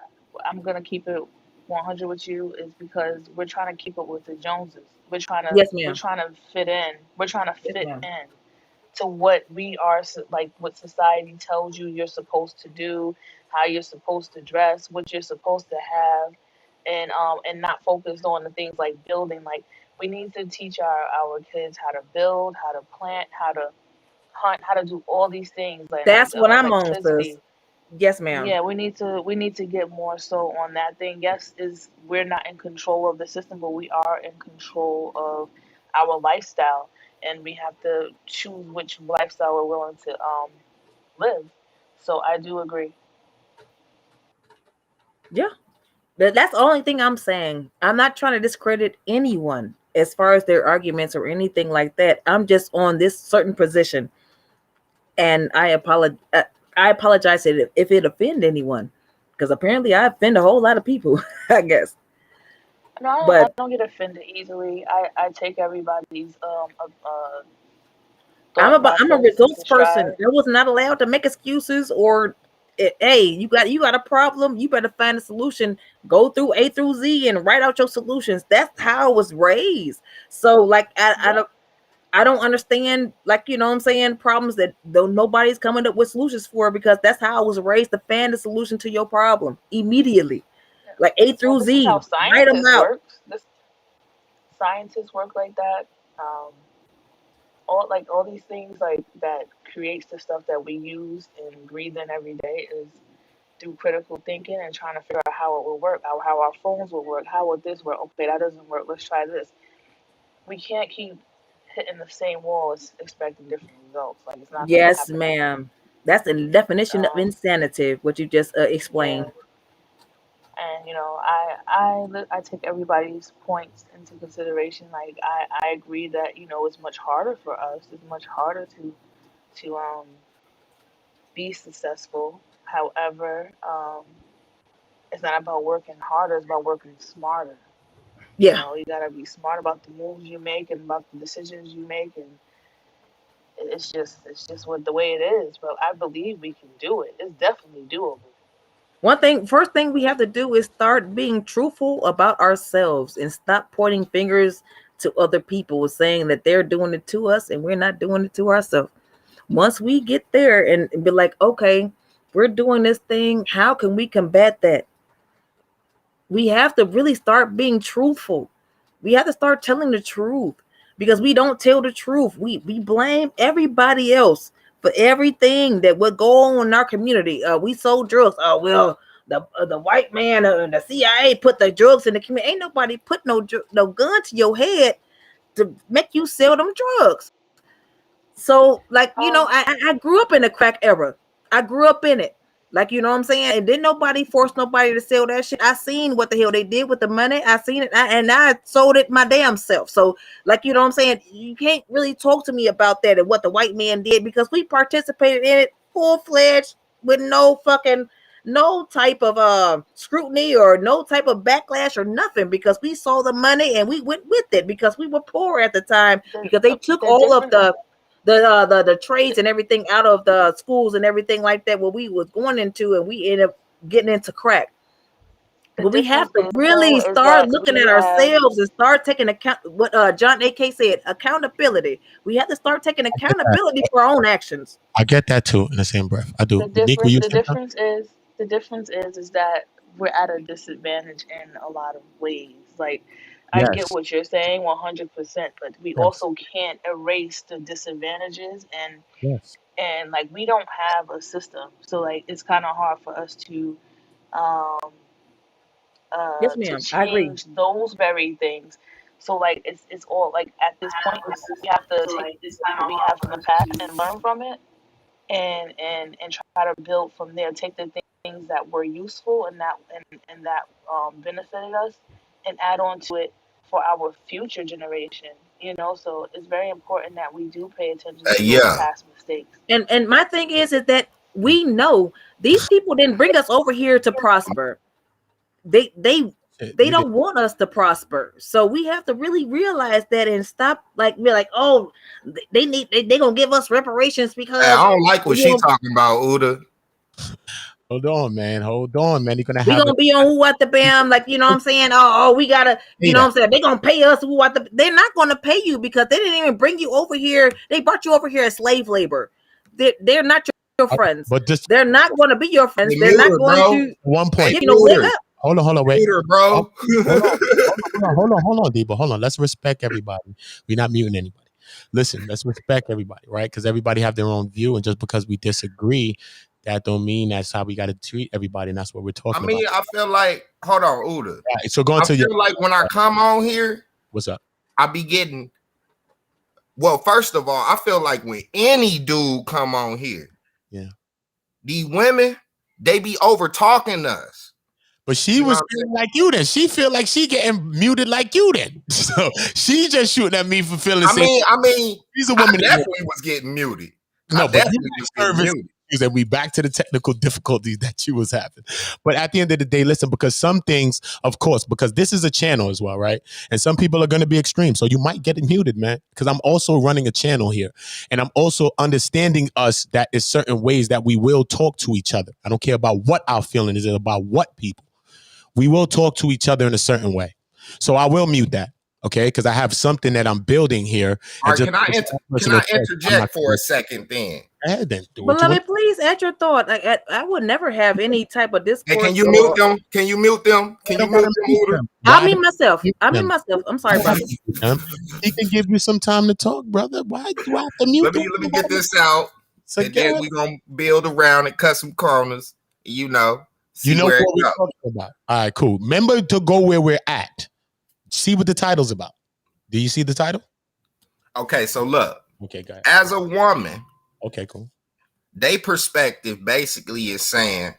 I'm gonna keep it 100 with you is because we're trying to keep up with the Joneses. We're trying to Yes, we're ma'am. trying to fit in. We're trying to Yes, fit ma'am. in to what we are, like what society tells you you're supposed to do, how you're supposed to dress, what you're supposed to have, and not focused on the things like building. Like we need to teach our kids how to build, how to plant, how to hunt, how to do all these things, like That's what I'm on, sis. electricity. Yes, ma'am. Yeah, we need to get more so on that thing. Yes, is we're not in control of the system, but we are in control of our lifestyle, and we have to choose which lifestyle we're willing to live. So I do agree. Yeah. That's the only thing I'm saying. I'm not trying to discredit anyone. as far as their arguments or anything like that. I'm just on this certain position, and I apologize. I apologize if it offend anyone, because apparently I offend a whole lot of people. I guess, No, I but don't get offended easily. I take everybody's I'm thought a process results into person. stride. I was not allowed to make excuses or hey, you got a problem, you better find a solution. Go through A through Z and write out your solutions. That's how I was raised. So like Yeah. I don't understand, like, you know what I'm saying, problems that though nobody's coming up with solutions for, because that's how I was raised, to find the solution to your problem immediately. Like A Well, through this is how Z, write them scientists out. work. This scientists work like that. Um, all these things like that creates the stuff that we use and breathe in every day is through critical thinking and trying to figure out how it will work, how our phones will work, how will this work? Okay, that doesn't work. Let's try this. We can't keep hitting the same wall expecting different results. Like it's not going to Yes, happen that way. ma'am. That's the definition of Um, insanity, what you just yeah, explained. and I take everybody's points into consideration. Like I agree that it's much harder for us. It's much harder to be successful. However, it's not about working harder. It's about working smarter. Yeah. You gotta be smart about the moves you make and about the decisions you make, and it's just what the way it is. But I believe we can do it. It's definitely doable. First thing we have to do is start being truthful about ourselves and stop pointing fingers to other people, saying that they're doing it to us and we're not doing it to ourselves. Once we get there and be like, okay, we're doing this thing, how can we combat that? We have to really start being truthful. We have to start telling the truth, because we don't tell the truth. We blame everybody else for everything that would go on in our community. We sold drugs. Oh well, the white man and the CIA put the drugs in the community. Ain't nobody put no gun to your head to make you sell them drugs. So, like, Um, I grew up in the crack era. I grew up in it. Like, you know what I'm saying? And didn't nobody force nobody to sell that shit. I seen what the hell they did with the money. I seen it, and I sold it my damn self. So, like, you know what I'm saying? You can't really talk to me about that and what the white man did, because we participated in it full fledged with no type of scrutiny or no type of backlash or nothing, because we saw the money and we went with it, because we were poor at the time, the because they took the all of difference the trades and everything out of the schools and everything like that, what we was going into, and we ended up getting into crack. the But we have difference to is though really is start that looking we at have ourselves and start taking account what John AK said, accountability. We have to start taking I get that. accountability for our own actions. I get that too. In the same breath, I do. the Nick, will difference you the say something? difference is the difference is that we're at a disadvantage in a lot of ways. Like I get Yes. what you're saying 100%, but we Yes. also can't erase the disadvantages, Yes. and like we don't have a system, so like it's kind of hard for us um Yes, to ma'am. I agree. change those very things. So like it's all like at this point we have to take what we have from the past and learn from it, and try to build from there. Take the things that were useful and that benefited us, and add on to it for our future generation. So it's very important that we do pay attention to those Yeah. past mistakes. And my thing is that we know these people didn't bring us over here to prosper. they they Shit, they you did. don't want us to prosper, so we have to really realize that and stop like be like, oh, they gonna give us reparations Hey, because I don't like what we she gonna, talking about, Uda. Hold on, man. Hold on, man. You're gonna we have gonna it. be on who at the bam, like, you know what I'm saying, oh we gotta, Say you know what that. I'm saying, they gonna pay us who at the, they're not gonna pay you because they didn't even bring you over here. They brought you over here as slave labor. They're not your friends. But just They're not going to be your friends. Hey, They're mute not her, going bro. to, one Hey, point. mute wake her. up. Hold on, wait. Mute her, Oh, bro. hold on, Debo. Hold on. Let's respect everybody. We're not muting anybody. Listen, let's respect everybody, right? Because everybody have their own view, and just because we disagree, that don't mean that's how we got to treat everybody, and that's what we're I talking about. mean, I feel like, hold on, Uda. Right, so going I to your feel like when I come on here, what's up? I be getting, well, first of all, I feel like when any dude come on here, Yeah. these women, they be over talking us. But she was feeling like you then. She feel like she getting muted like you then. So she just shooting at me for feeling I mean, she's a woman. I definitely was getting muted. No, but you was getting muted. And we back to the technical difficulties that you was having. But at the end of the day, listen, because some things, of course, because this is a channel as well, right? And some people are going to be extreme. So you might get muted, man, because I'm also running a channel here. And I'm also understanding us that is certain ways that we will talk to each other. I don't care about what our feeling is, about what people. We will talk to each other in a certain way. So I will mute that. Okay, because I have something that I'm building here. All right, can I interject for a second then? Go ahead then. Beloved, please add your thought. I would never have any type of discourse. Hey, can you mute them? Can you mute them? Can you mute them? I'll mute myself. I'm sorry, brother. He can give you some time to talk, brother. Why do I have to mute Let me get this out. So and then we're going to build around and cut some corners, see where what we're talking about. All right, cool. Remember to go where we're at. See what the title's about. Do you see the title? Okay, so look. Okay, go ahead. As a woman, okay, cool. Their perspective basically is saying,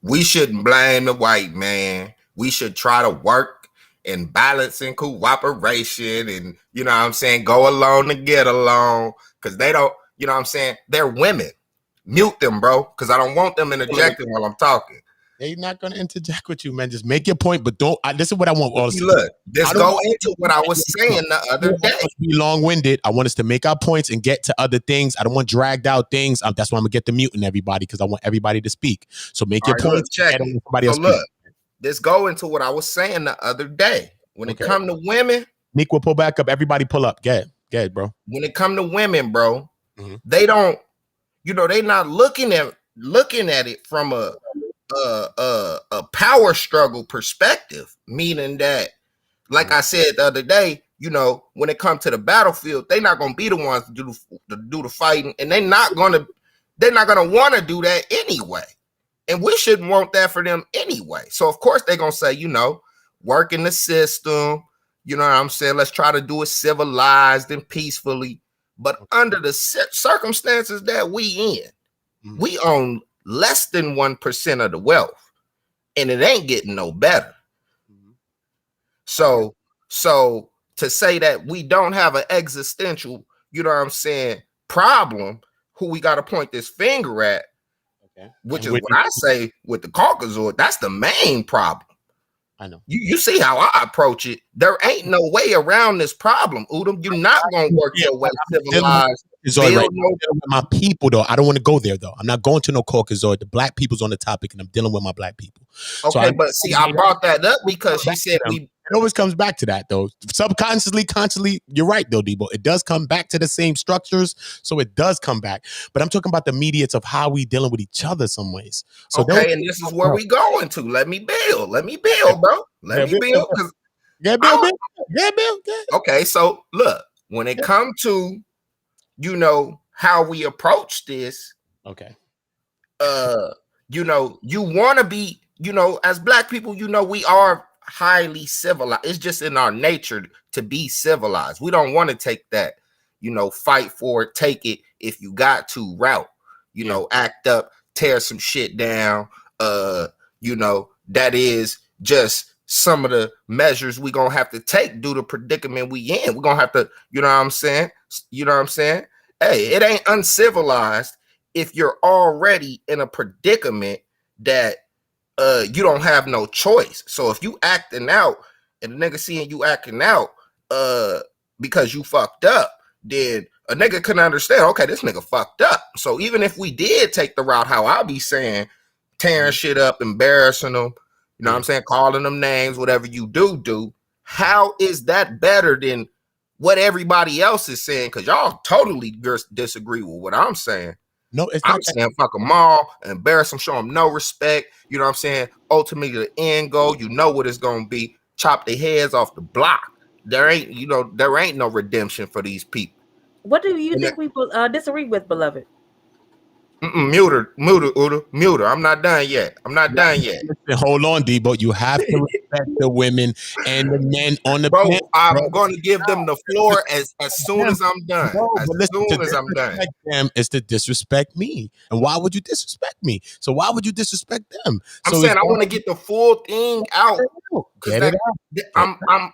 we shouldn't blame the white man. We should try to work and balance and cooperation and, you know what I'm saying, go along to get along. Because they don't, you know what I'm saying, they're women. Mute them, bro, because I don't want them interjecting while I'm talking. They're not going to interject with you, man. Just make your point, but don't. This is what I want. Look, just go into what I was saying the other day. Be long-winded. I want us to make our points and get to other things. I don't want dragged out things. That's why I'm going to get the muting everybody because I want everybody to speak. So make your points. Check it. So look, just go into what I was saying the other day. When it come to women. Nick will pull back up. Everybody pull up. Get it, bro. When it come to women, bro, they don't, they not looking at it from a power struggle perspective, meaning that, like I said the other day, when it comes to the battlefield, they're not gonna be the ones to do the fighting, and they're not gonna want to do that anyway. And we shouldn't want that for them anyway. So of course they're gonna say, work in the system, you know what I'm saying? Let's try to do it civilized and peacefully. But under the circumstances that we in, we own less than 1% of the wealth, and it ain't getting no better. So to say that we don't have an existential, you know what I'm saying, problem, who we got to point this finger at, which is what I say with the Caucasoid, that's the main problem. I know. You see how I approach it. There ain't no way around this problem, Udom. You're not going to work your way civilized. Right. My people, though, I don't want to go there, though. I'm not going to no Caucasoid. The black people's on the topic, and I'm dealing with my black people. Okay, but see, I brought that up because she said it always comes back to that, though. Subconsciously, consciously, you're right, though, Debo. It does come back to the same structures, so it does come back. But I'm talking about the mediates of how we dealing with each other some ways. So okay, and this is where we going to. Let me build, bro. Let me build. Build. Okay, so look, when it comes to, how we approach this, okay, you want to be, as black people, we are highly civilized. It's just in our nature to be civilized. We don't want to take that, fight for it, take it if you got to route, act up, tear some shit down. That is just some of the measures we gonna have to take due to predicament we in. We're gonna have to, you know what I'm saying? Hey, it ain't uncivilized if you're already in a predicament that you don't have no choice. So if you acting out and the nigga seeing you acting out because you fucked up, then a nigga can understand, okay, this nigga fucked up. So even if we did take the route, how I be saying, tearing shit up, embarrassing them, you know what I'm saying, calling them names, whatever you do, how is that better than what everybody else is saying? Because y'all totally disagree with what I'm saying. No, I'm saying fuck them all, embarrass them, show them no respect. You know what I'm saying? Ultimately, the end goal, you know what it's going to be. Chop their heads off the block. There ain't no redemption for these people. What do you think we disagree with, beloved? Mute her. I'm not done yet. I'm not done yet. Listen, hold on, Debo. You have to respect the women and the men on the panel, Bro, I'm bro. going to give them the floor as soon Them, as I'm done. bro, As but listen, to soon as I'm done. disrespect them is to disrespect me. And why would you disrespect me? So why would you disrespect them? I'm So saying it's I want to get the full thing out because get it that out. Get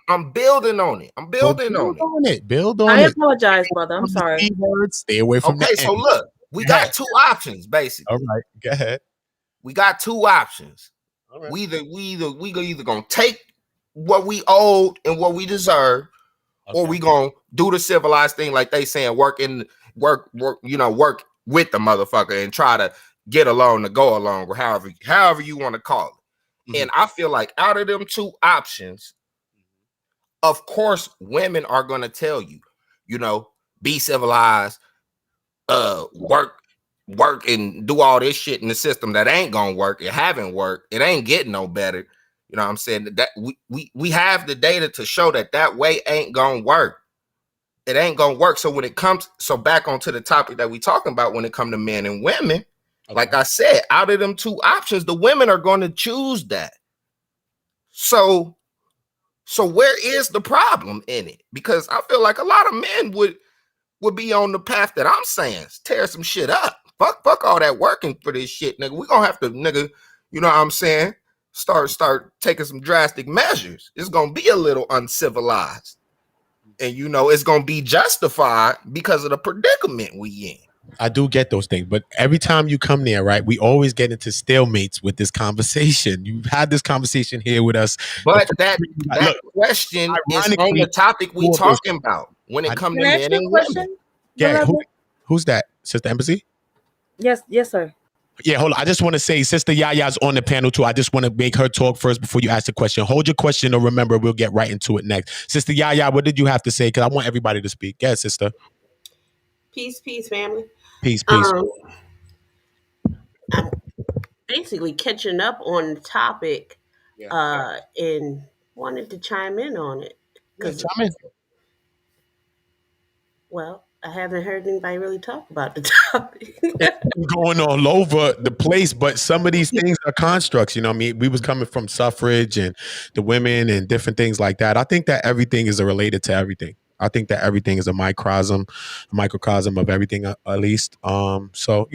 I'm building on it. I'm So building build on it. on it. Build on I it. apologize, brother. I'm From the sorry. C words, stay away from the Okay, end. so look, we Go ahead. got two options All basically. right. Go ahead. We got two options. All right. We either gonna take what we owed and what we deserve, or Okay. we gonna do the civilized thing like they saying, work, work with the motherfucker and try to get along to go along, or however you want to call it. Mhm. And I feel like out of them two options, of course, women are gonna tell you, be civilized, work and do all this shit in the system that ain't gonna work. It haven't worked. It ain't getting no better. You know what I'm saying? That we have the data to show that way ain't gonna work. It ain't gonna work. So when it comes, so back onto the topic that we talking about when it come to men and women, like I said, out of them two options, the women are going to choose that. So where is the problem in it? Because I feel like a lot of men would be on the path that I'm saying, tear some shit up. Fuck all that working for this shit, nigga. We gonna have to, nigga, you know what I'm saying? Start taking some drastic measures. It's gonna be a little uncivilized. And it's gonna be justified because of the predicament we in. I do get those things, but every time you come there, right, we always get into stalemates with this conversation. You've had this conversation here with us. But that Look, question is on ironically, the topic we talking about when it comes Can to I ask men you a and women. question, yeah, beloved? who's that? Sister Embassy? Yes, sir. Yeah, hold on. I just want to say, Sister Yaya's on the panel too. I just want to make her talk first before you ask the question. Hold your question, or remember, we'll get right into it next. Sister Yaya, what did you have to say? Because I want everybody to speak. Yeah, sister. Peace, family. Peace, peace. Um, I'm basically catching up on the topic, Yeah. and wanted to chime in on it Yeah, because, chime in. well, I haven't heard anybody really talk about the topic. Going all over the place, but some of these things are constructs. You know what I mean? We was coming from suffrage and the women and different things like that. I think that everything is related to everything. I think that everything is a microcosm of everything, at least. So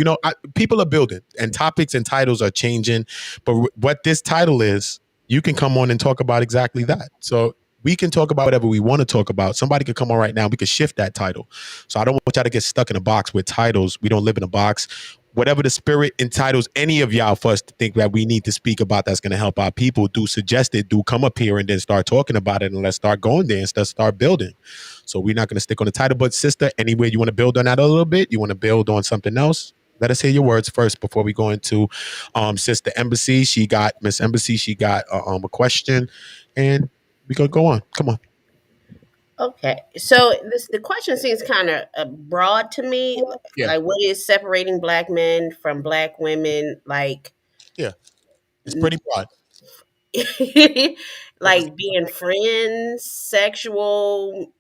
people are building, and topics and titles are changing. But what this title is, you can come on and talk about exactly that. So we can talk about whatever we want to talk about. Somebody could come on right now. We could shift that title. So I don't want y'all to get stuck in a box with titles. We don't live in a box. Whatever the spirit entitles any of y'all for us to think that we need to speak about that's going to help our people, do suggest it, do come up here and then start talking about it, and let's start going there and start building. So we're not going to stick on the title. But sister, anyway, you want to build on that a little bit? You want to build on something else? Let us hear your words first before we go into Sister Embassy. Miss Embassy. She got a question, and we gonna go on. Come on. Okay, so the question seems kind of broad to me. Yeah, Like, what is separating black men from black women? Like, yeah. It's pretty broad. like being friends, sexual,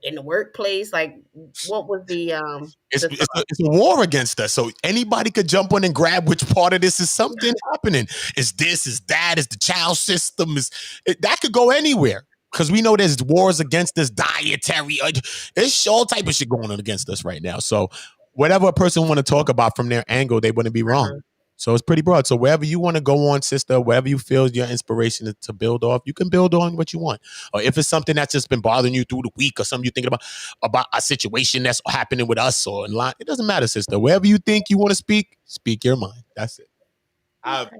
in the workplace. Like, what was It's, the it's, a, thought? it's a war against us. So anybody could jump on and grab which part of this is something happening. Is this, is that, is the child system, that could go anywhere. Because we know there's wars against us, dietary. It's all type of shit going on against us right now. So whatever a person want to talk about from their angle, they wouldn't be wrong. So it's pretty broad. So wherever you want to go on, sister, wherever you feel your inspiration to build off, you can build on what you want. Or if it's something that's just been bothering you through the week or something you're thinking about a situation that's happening with us or in line, it doesn't matter, sister. Wherever you think you want to speak your mind. That's it. Okay.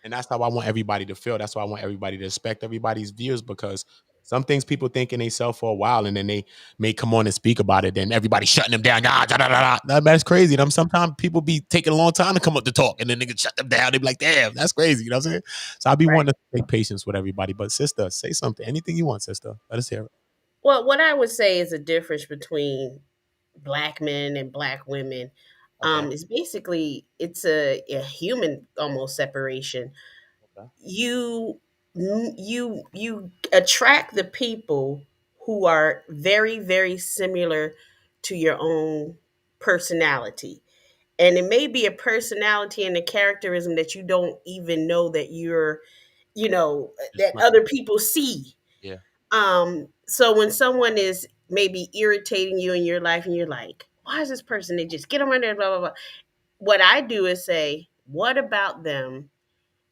And that's how I want everybody to feel. That's why I want everybody to respect everybody's views, because some things people think in themselves for a while and then they may come on and speak about it. Then everybody shutting them down. That's crazy. Sometimes people be taking a long time to come up to talk and then they can shut them down. They be like, damn, that's crazy. You know what I'm saying? So I be wanting to take patience with everybody. But sister, say something. Anything you want, sister. Let us hear it. Well, what I would say is a difference between black men and black women. Okay. Is basically it's a human almost separation. Okay. You attract the people who are very, very similar to your own personality. And it may be a personality and a characterism that you don't even know that you're, that other people see. Yeah. So when someone is maybe irritating you in your life and you're like, why is this person? They just get on there, blah, blah, blah. What I do is say, what about them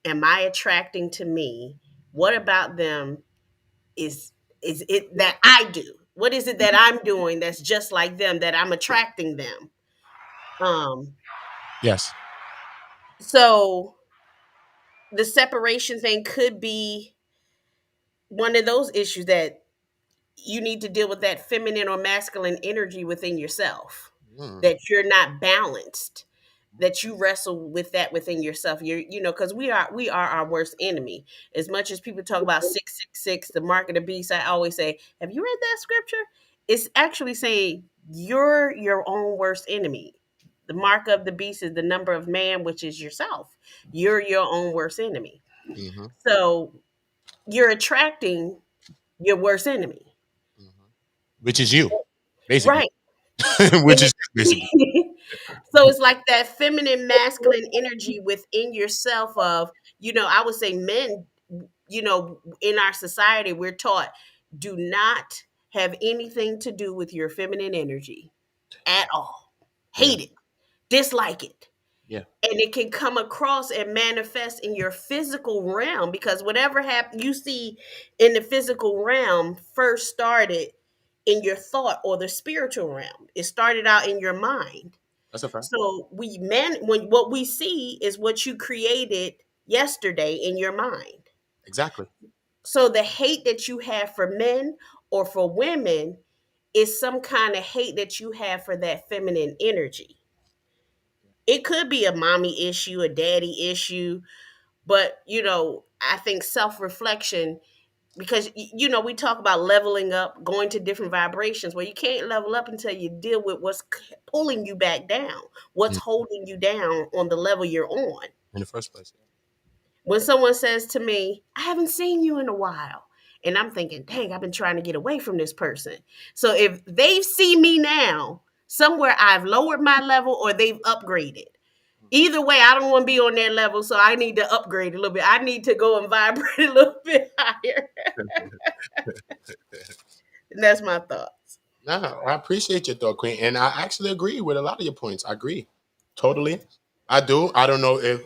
am I attracting to me? What about them is it that I do? What is it that I'm doing that's just like them that I'm attracting them? Um, Yes. so the separation thing could be one of those issues that you need to deal with, that feminine or masculine energy within yourself, Mm. that you're not balanced, that you wrestle with that within yourself. Because we are our worst enemy. As much as people talk about 666, the mark of the beast, I always say, have you read that scripture? It's actually saying you're your own worst enemy. The mark of the beast is the number of man, which is yourself. You're your own worst enemy. Mm-hmm. So you're attracting your worst enemy. Mm-hmm. Which is you, basically. Right. Which is basically. So it's like that feminine masculine energy within yourself of, I would say men, in our society, we're taught, do not have anything to do with your feminine energy at all. Yeah. Hate it, dislike it. Yeah. And it can come across and manifest in your physical realm, because whatever you see in the physical realm first started in your thought or the spiritual realm. It started out in your mind. That's a fact. So when what we see is what you created yesterday in your mind. Exactly. So the hate that you have for men or for women is some kind of hate that you have for that feminine energy. It could be a mommy issue, a daddy issue, but I think self-reflection, because we talk about leveling up, going to different vibrations. Well, you can't level up until you deal with what's pulling you back down, what's Mm. holding you down on the level you're on. In the first place. When someone says to me, I haven't seen you in a while, and I'm thinking, dang, I've been trying to get away from this person. So if they see me now, somewhere I've lowered my level or they've upgraded. Either way, I don't want to be on that level, so I need to upgrade a little bit. I need to go and vibrate a little bit higher. And that's my thoughts. No, I appreciate your thought, Queen. And I actually agree with a lot of your points. I agree. Totally. I do. I don't know if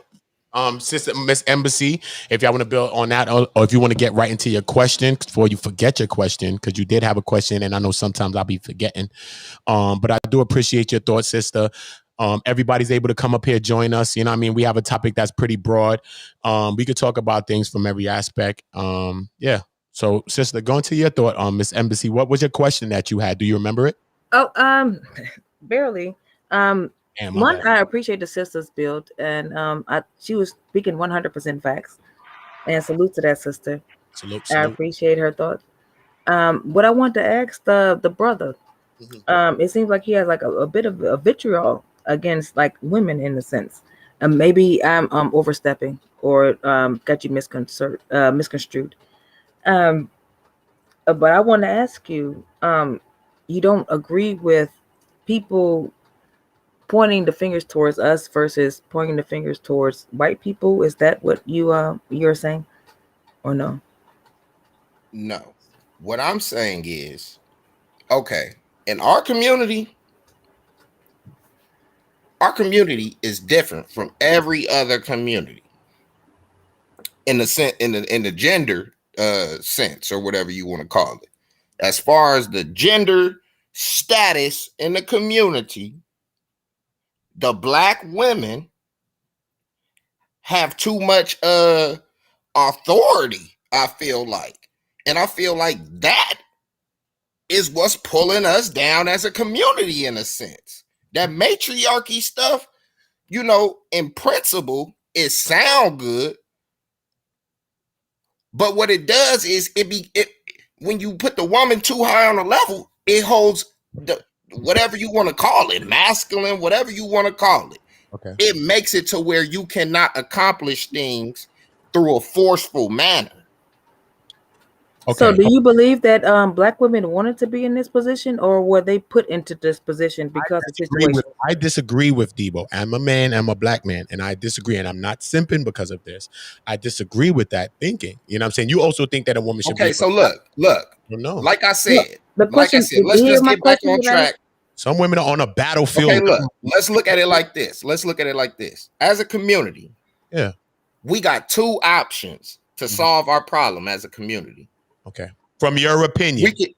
Sister Miss Embassy, if y'all want to build on that, or if you want to get right into your question before you forget your question, because you did have a question, and I know sometimes I'll be forgetting. But I do appreciate your thoughts, sister. Everybody's able to come up here, join us. You know what I mean? We have a topic that's pretty broad. We could talk about things from every aspect. Yeah. So, sister, going to your thought on Miss Embassy, what was your question that you had? Do you remember it? Oh, barely. Damn, my One, bad. I appreciate the sister's build, and she was speaking 100% facts. And salute to that sister. Salute, I salute. appreciate her thoughts. What I want to ask the brother, Mhm. it seems like he has like a bit of a vitriol against like women in a sense. Maybe I'm overstepping or got you misconstrued. But I want to ask you, you don't agree with people pointing the fingers towards us versus pointing the fingers towards white people? Is that what you're saying, or no? No. What I'm saying is, okay, in our community is different from every other community in the in the gender sense, or whatever you want to call it. As far as the gender status in the community, the black women have too much authority, I feel like. And I feel like that is what's pulling us down as a community in a sense. That matriarchy stuff, in principle, it sound good, but what it does is when you put the woman too high on a level, it holds the whatever you want to call it, masculine, whatever you want to call it. Okay. It makes it to where you cannot accomplish things through a forceful manner. So, Okay. do you believe that black women wanted to be in this position, or were they put into this position because of situations? I disagree with Debo. I'm a man, I'm a black man, and I disagree. And I'm not simping because of this. I disagree with that thinking. You know what I'm saying? You also think that a woman should be Okay, in so look, no. like I No, said, the question. Did let's you hear just my get back question on that I track. Some women are on a battlefield. Okay, look, let's look at it like this. Let's look at it like this. As a community, Yeah. we got two options to Mhm. solve our problem as a community. Okay. From your opinion. We can,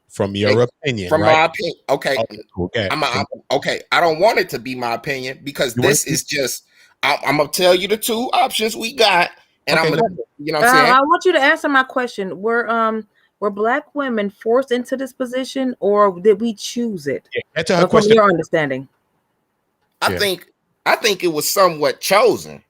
From your opinion, from right? my opinion. Okay, Okay. okay. I don't want it to be my opinion because You want this is just. I'm gonna tell you the two options we got, and okay. I'm gonna, you know what I'm saying. I want you to answer my question. Were black women forced into this position, or did we choose it? Yeah, answer her From question. your understanding. I Yeah. think it was somewhat chosen.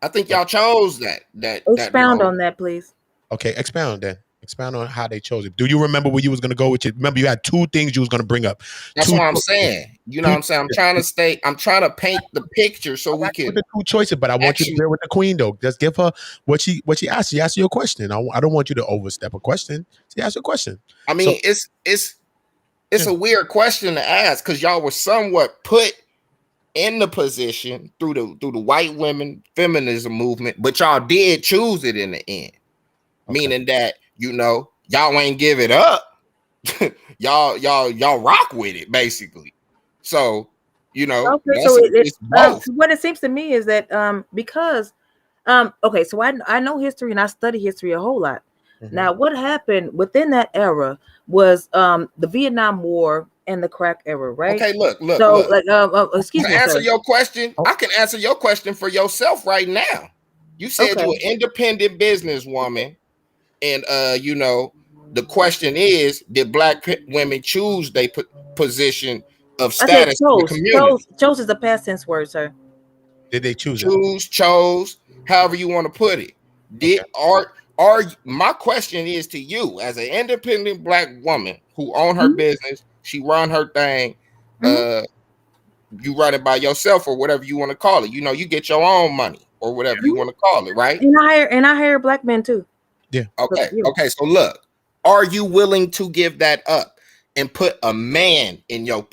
I think y'all chose that Expound role. on that, please. Okay, expound then. Expound on how they chose it. Do you remember where you was gonna go with it? Remember, you had two things you was gonna bring up. That's Two what I'm choices. saying. You know what I'm saying? I'm trying to paint the picture so we With can the two choices, but I want you to actually. bear with the queen though. Just give her what she asked. She asked you a question. I don't want you to overstep a question. She asked you a question. I So mean, it's yeah. a weird question to ask because y'all were somewhat put in the position through the white women feminism movement, but y'all did choose it in the end, Okay. meaning that y'all ain't give it up. y'all rock with it basically. So Okay, so it's both. what it seems to me is that because okay, so I know history and I study history a whole lot. Mhm. Now, what happened within that era was the Vietnam War and the crack era, right? Okay, look. So, like, excuse To me, answer sir. your question, Oh. I can answer your question for yourself right now. You said Okay, you're an independent businesswoman, and the question is, did black women choose their position of I said status in the chose. community? Chose is a past tense word, sir. Did they choose it? Chose, however you want to put it. Okay. My question is to you, as an independent black woman who own her Mhm, business, she run her thing, mhm. you run it by yourself or whatever you want to call it. You get your own money or whatever you want to call it, right? And I hire black men too. Yeah. But, Okay. you know, Okay. So look, are you willing to give that up and put a man in your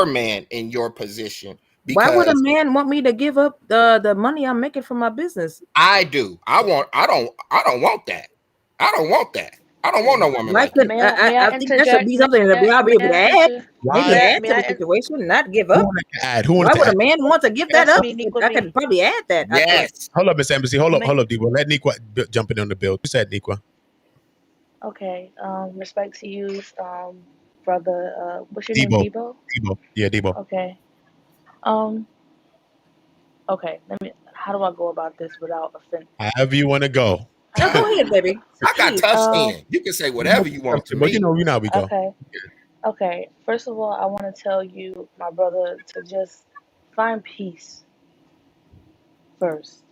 man in your position? why would a Because man want me to give up the money I'm making from my business? I do. I don't want that. I don't want that. I don't want no woman Why like you. could May I I think that should interject? be something that I'll be May able to I add, inter Why? maybe may I add may to I the in- situation, not give Who up. wanted to add? Who wanted Why to would add? a man want to give Can I that up? speak, I Niqua? could probably add that. I feel like. Yes. Hold up, Miss Embassy. Hold May, up, Debo. Let Niqua jump in on the bill. You said Niqua. okay. Respect to you, brother. What's your name, Debo. Debo? Debo. Yeah, Debo. Okay. Um. Okay. Let me. How do I go about this without offense? However you want to go. No, go ahead, baby. I got Please. tough skin. You can say whatever you want to But me. you know how we go. Okay. Okay. First of all, I want to tell you, my brother, to just find peace first.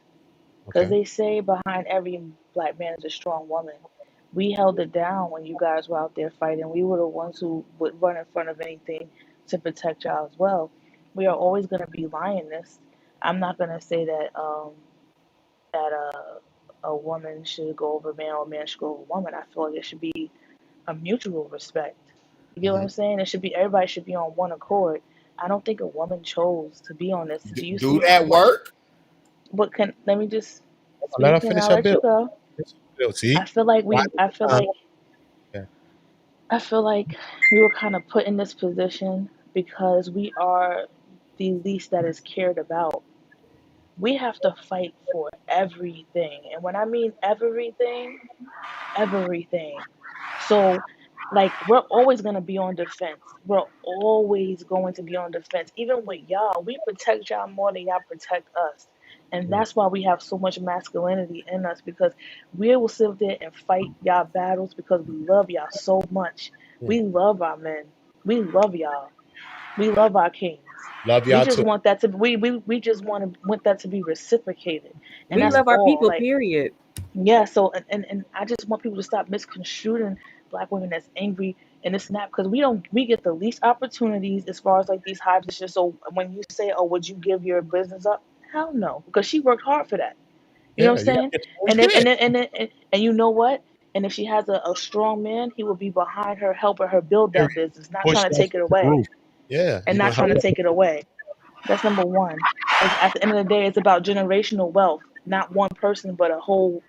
Because Okay. they say behind every black man is a strong woman. We held it down when you guys were out there fighting. We were the ones who would run in front of anything to protect y'all as well. We are always going to be lionists. I'm not going to say that a woman should go over a man or a man should go over a woman. I feel like it should be a mutual respect. You get what Mhm. I'm saying? It should be everybody should be on one accord. I don't think a woman chose to be on this. Do you Do see how that much? work? What can? Let me just Let her speak and finish I'll her let bill. you go. See? I feel like Why? we. I feel like. Yeah. I feel like we were kind of put in this position because we are the least that is cared about. We have to fight for everything, and when I mean everything, everything. So, like, we're always going to be on defense. We're always going to be on defense. Even with y'all, we protect y'all more than y'all protect us. And Yeah. that's why we have so much masculinity in us because we will sit there and fight y'all battles because we love y'all so much. Yeah. We love our men. We love y'all. We love our kings. Love We y'all just too. want that to we just want that to be reciprocated. And We that's love our all. people, Like, period. yeah, so and I just want people to stop misconstruing black women as angry and this and that because we get the least opportunities as far as like these high positions. So when you say, "Oh, would you give your business up?" Hell no, because she worked hard for that. You know Yeah, what I'm you got saying? to get your own And then shit. and you know what? And if she has a strong man, he will be behind her, helping her build Period. that business, not Push trying to that take it shit to the away. roof. Yeah, And he not gonna help trying to her. take it away. That's number one. At the end of the day, it's about generational wealth, not one person, but a whole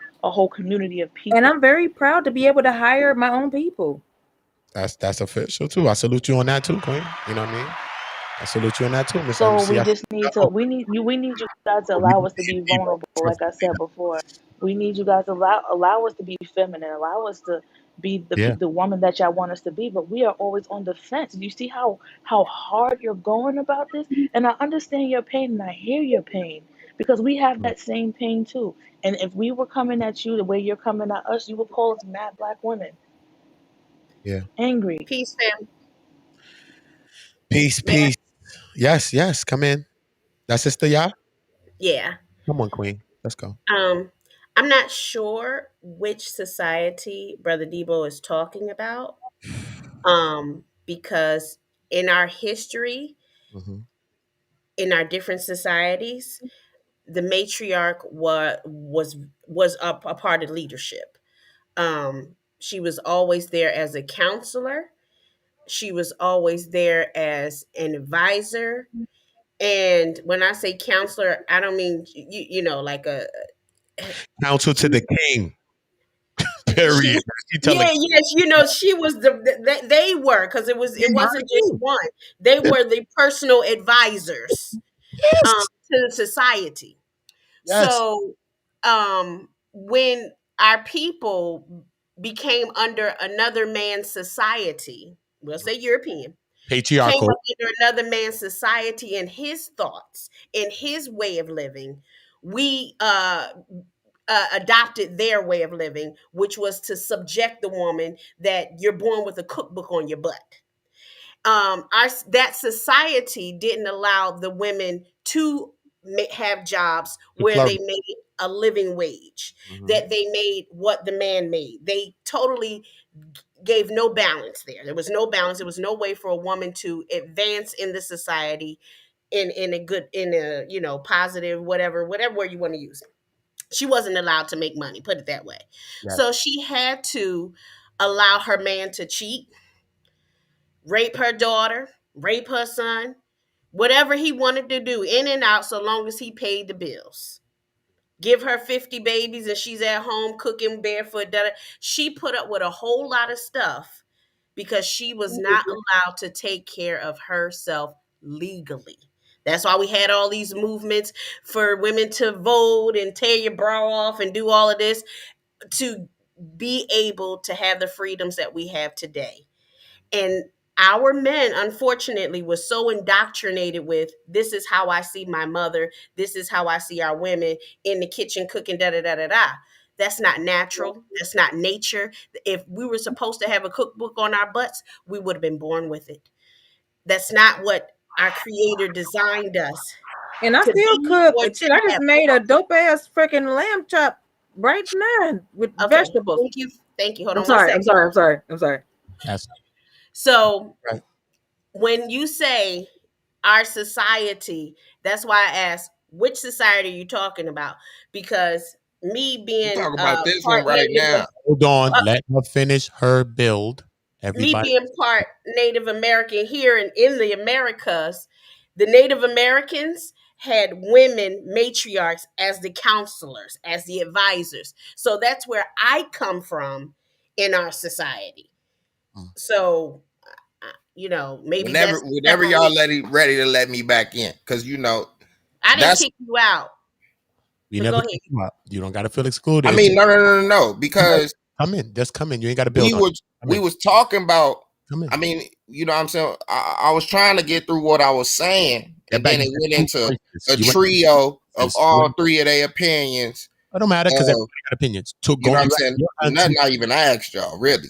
community of And people. I'm very proud to be able to hire my own people. That's official too. I salute you on that too, Queen. You know what I mean? I salute you on that too, Miss So MC. we I just need to we need you guys to we allow the us to be same people. vulnerable, Trust like I said before. We need you guys to allow us to be feminine, allow us to be me. Yeah. the woman that y'all want us to be, but we are always on the fence. You see how hard you're going about this? And I understand your pain and I hear your pain because we have that same pain too. And if we were coming at you the way you're coming at us, you would call us mad black women, Yeah. angry. Peace, fam. Peace, Man, peace. Yes, yes. Come in. That's Sister Ya. yeah. Come on, Queen. Let's go. Um, I'm not sure which society Brother Debo is talking about. Because in our history, Mm-hmm. in our different societies, the matriarch was a part of leadership. She was always there as a counselor. She was always there as an advisor. And when I say counselor, I don't mean like a Counsel to she the King. Period. she She telling yeah, yes, she was they were, because it King her wasn't just too. one. They were the personal advisors Yes. to the society. Yes. So when our people became under another man's society, we'll say European, came Patriarchal. up under another man's society and his thoughts and his way of living, we adopted their way of living, which was to subject the woman that you're born with a cookbook on your butt. Our that society didn't allow the women to have jobs To where flourish. they made a living wage, Mm-hmm. that they made what the man made. They totally gave no balance there. There was no balance. There was no way for a woman to advance in the society in a good, in a positive, whatever word you want to use. She wasn't allowed to make money, put it that way. Yes. So she had to allow her man to cheat, rape her daughter, rape her son, whatever he wanted to do, in and out, so long as he paid the bills. Give her 50 babies and she's at home cooking barefoot. She put up with a whole lot of stuff because she was not allowed to take care of herself legally. That's why we had all these movements for women to vote and tear your bra off and do all of this, to be able to have the freedoms that we have today. And our men, unfortunately, was so indoctrinated with, this is how I see my mother, this is how I see our women in the kitchen cooking, da da da da da. That's not natural. That's not nature. If we were supposed to have a cookbook on our butts, we would have been born with it. That's not what our creator designed us And I to still be cook. or Shit, to I just have. made a dope ass freaking lamb chop right now with Okay. vegetables. Thank you. Thank you. Hold I'm on one sorry. I'm second. sorry. I'm sorry. I'm sorry. Yes. So Right. when you say our society, that's why I asked, which society are you talking about? Because me We being talk about this part one right Native, now. Hold on. Let her finish her build. me Everybody. being part Native American here in the Americas, the Native Americans had women matriarchs as the counselors, as the advisors. So that's where I come from in our society. Mm. So, maybe Whenever, that's the whenever y'all separation. ready to let me back in, because I didn't that's. kick you out. We So go never ahead. kick you out. You don't got to feel I excluded. mean, no, because Come in. Just come in. You ain't got to we build on it. was Come we in. was talking about. Come in. I mean, what I'm saying, I was trying to get through what I was saying, Yeah, and back. then You it said went two into voices. a You went. trio of Voices. all three of their opinions. It don't matter because Of, everybody got opinions. To you go, know what I'm saying? you're on two. Nothing I even asked y'all, really.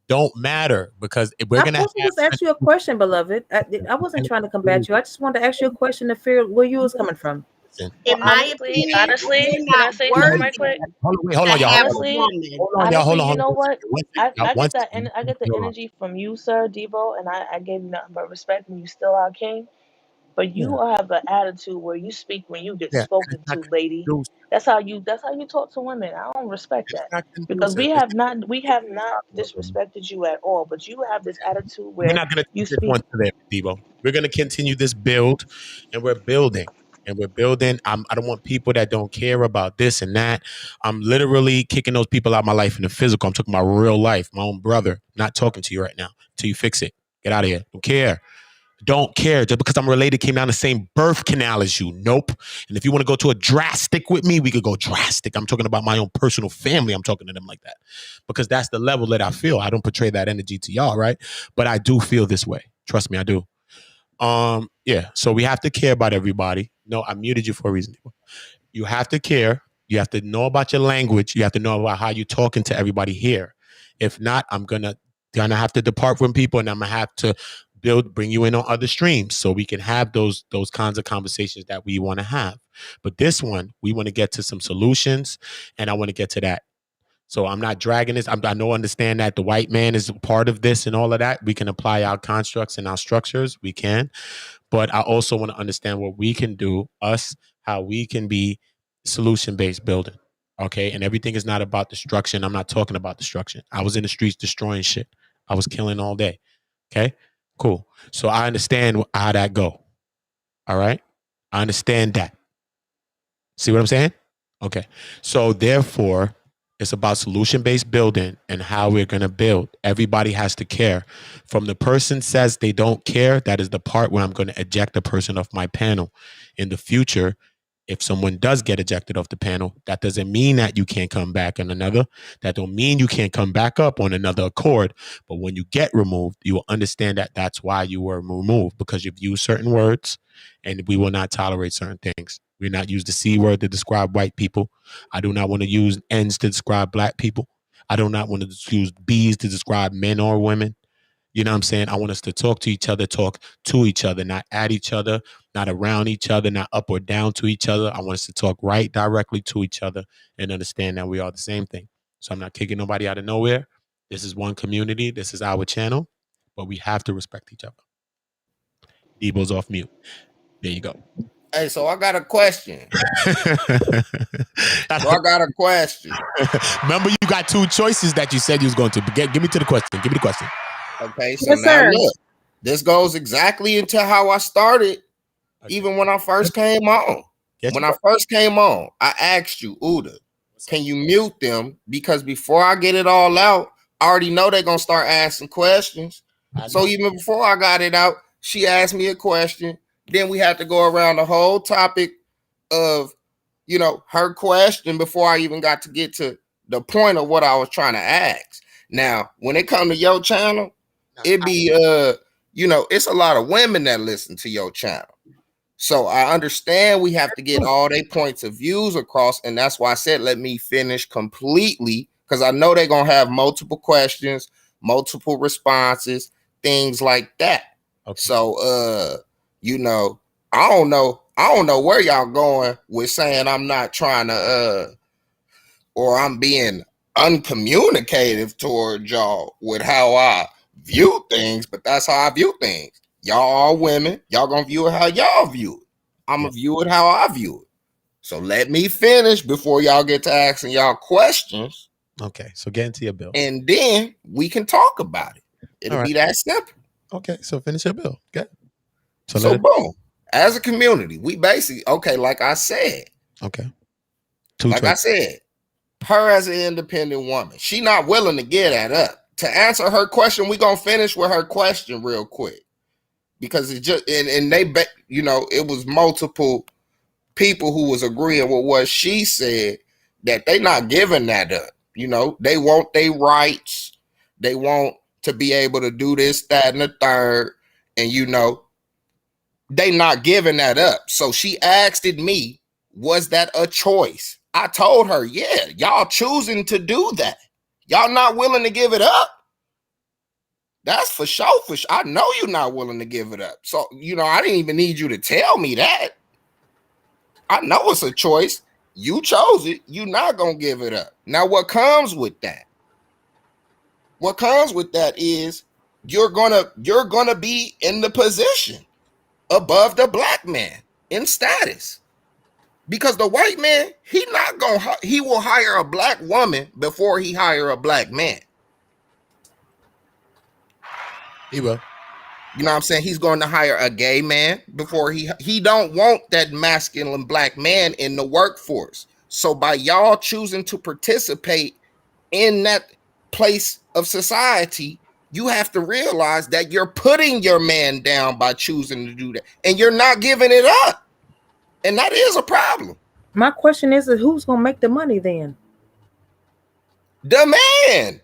Don't matter because if we're I'm gonna have. supposed to just ask you a question, beloved. I wasn't trying to combat you. I just wanted to ask you a question to figure where you was coming from. Listen. Well, In my honestly, opinion, honestly, you're can not I say something right quick? worthy Hold to on, y'all. have a Honestly, woman. Hold on, y'all. Hold honestly, on, you hold on. know One what? second. One second. I, Y'all, I one get that second. I get the Hold on. energy from you, sir, Debo, and I gave you nothing but respect, and you still our king. But you have an attitude where you speak when you get Yeah, and spoken it's not to, lady. conducive. That's how you talk to women. I don't respect It's that. not Because conducive. It's we have not disrespected you at all, but you have this attitude we're where not going to you take this speak. one to there, Debo. We're going to continue this build, and we're building. And we're building. I don't want people that don't care about this and that. I'm literally kicking those people out of my life in the physical. I'm talking about real life. My own brother. Not talking to you right now until you fix it. Get out of here. Don't care. Don't care. Just because I'm related, came down the same birth canal as you. Nope. And if you want to go to a drastic with me, we could go drastic. I'm talking about my own personal family. I'm talking to them like that because that's the level that I feel. I don't portray that energy to y'all, right? But I do feel this way. Trust me, I do. Yeah. So we have to care about everybody. No, I muted you for a reason. You have to care. You have to know about your language. You have to know about how you're talking to everybody here. If not, I'm gonna have to depart from people, and I'm gonna have to bring you in on other streams so we can have those kinds of conversations that we want to have. But this one, we want to get to some solutions, and I want to get to that. So I'm not dragging this. I know, understand that the white man is a part of this and all of that. We can apply our constructs and our structures. We can. But I also want to understand what we can do, us, how we can be solution-based building. Okay. And everything is not about destruction. I'm not talking about destruction. I was in the streets destroying shit. I was killing all day. Okay. Cool. So I understand how that go. All right. I understand that. See what I'm saying? Okay. So therefore, it's about solution-based building and how we're going to build. Everybody has to care. From the person says they don't care, that is the part where I'm going to eject a person off my panel. In the future, if someone does get ejected off the panel, that doesn't mean that you can't come back on another. That don't mean you can't come back up on another accord. But when you get removed, you will understand that that's why you were removed, because you've used certain words, and we will not tolerate certain things. We're not use the C word to describe white people. I do not want to use N's to describe black people. I do not want to use B's to describe men or women. You know what I'm saying? I want us to talk to each other, not at each other, not around each other, not up or down to each other. I want us to talk right directly to each other and understand that we are the same thing. So I'm not kicking nobody out of nowhere. This is one community. This is our channel, but we have to respect each other. Debo's off mute. There you go. Hey, so I got a question. Remember, you got two choices that you said you was going to. Give me to the question. Give me the question. Okay, so Yes, now sir. look, this goes exactly into how I started, even when I first came on. When I first came on, I asked you, Uda, can you mute them? Because before I get it all out, I already know they're going to start asking questions. So even before I got it out, she asked me a question. Then we had to go around the whole topic of, her question before I even got to get to the point of what I was trying to ask. Now, when it comes to your channel, it be, it's a lot of women that listen to your channel. So I understand we have to get all their points of views across. And that's why I said, let me finish completely, because I know they're going to have multiple questions, multiple responses, things like that. Okay. So, I don't know where y'all going with saying I'm not trying to, or I'm being uncommunicative toward y'all with how I view things, but that's how I view things. Y'all are women. Y'all gonna view it how y'all view it. I'm gonna view it how I view it. So let me finish before y'all get to asking y'all questions. Okay, so get into your bill. And then we can talk about it. It'll be that simple. Okay, so finish your bill. Okay. So boom. As a community, we basically, like I said. Okay. I said, her as an independent woman, she not willing to get that up. To answer her question, we gonna finish with her question real quick, because it just and they it was multiple people who was agreeing with what she said, that they not giving that up. They want their rights, they want to be able to do this, that, and the third, and they not giving that up. So she asked me, was that a choice? I told her, yeah, y'all choosing to do that. Y'all not willing to give it up. That's for sure. I know you're not willing to give it up. So, I didn't even need you to tell me that. I know it's a choice. You chose it. You're not going to give it up. Now, what comes with that? What comes with that is you're gonna be in the position above the black man in status. Because the white man, he will hire a black woman before he hire a black man. He will. You know what I'm saying? He's going to hire a gay man before he don't want that masculine black man in the workforce. So by y'all choosing to participate in that place of society, you have to realize that you're putting your man down by choosing to do that, and you're not giving it up. And that is a problem. My question is who's gonna make the money then? The man.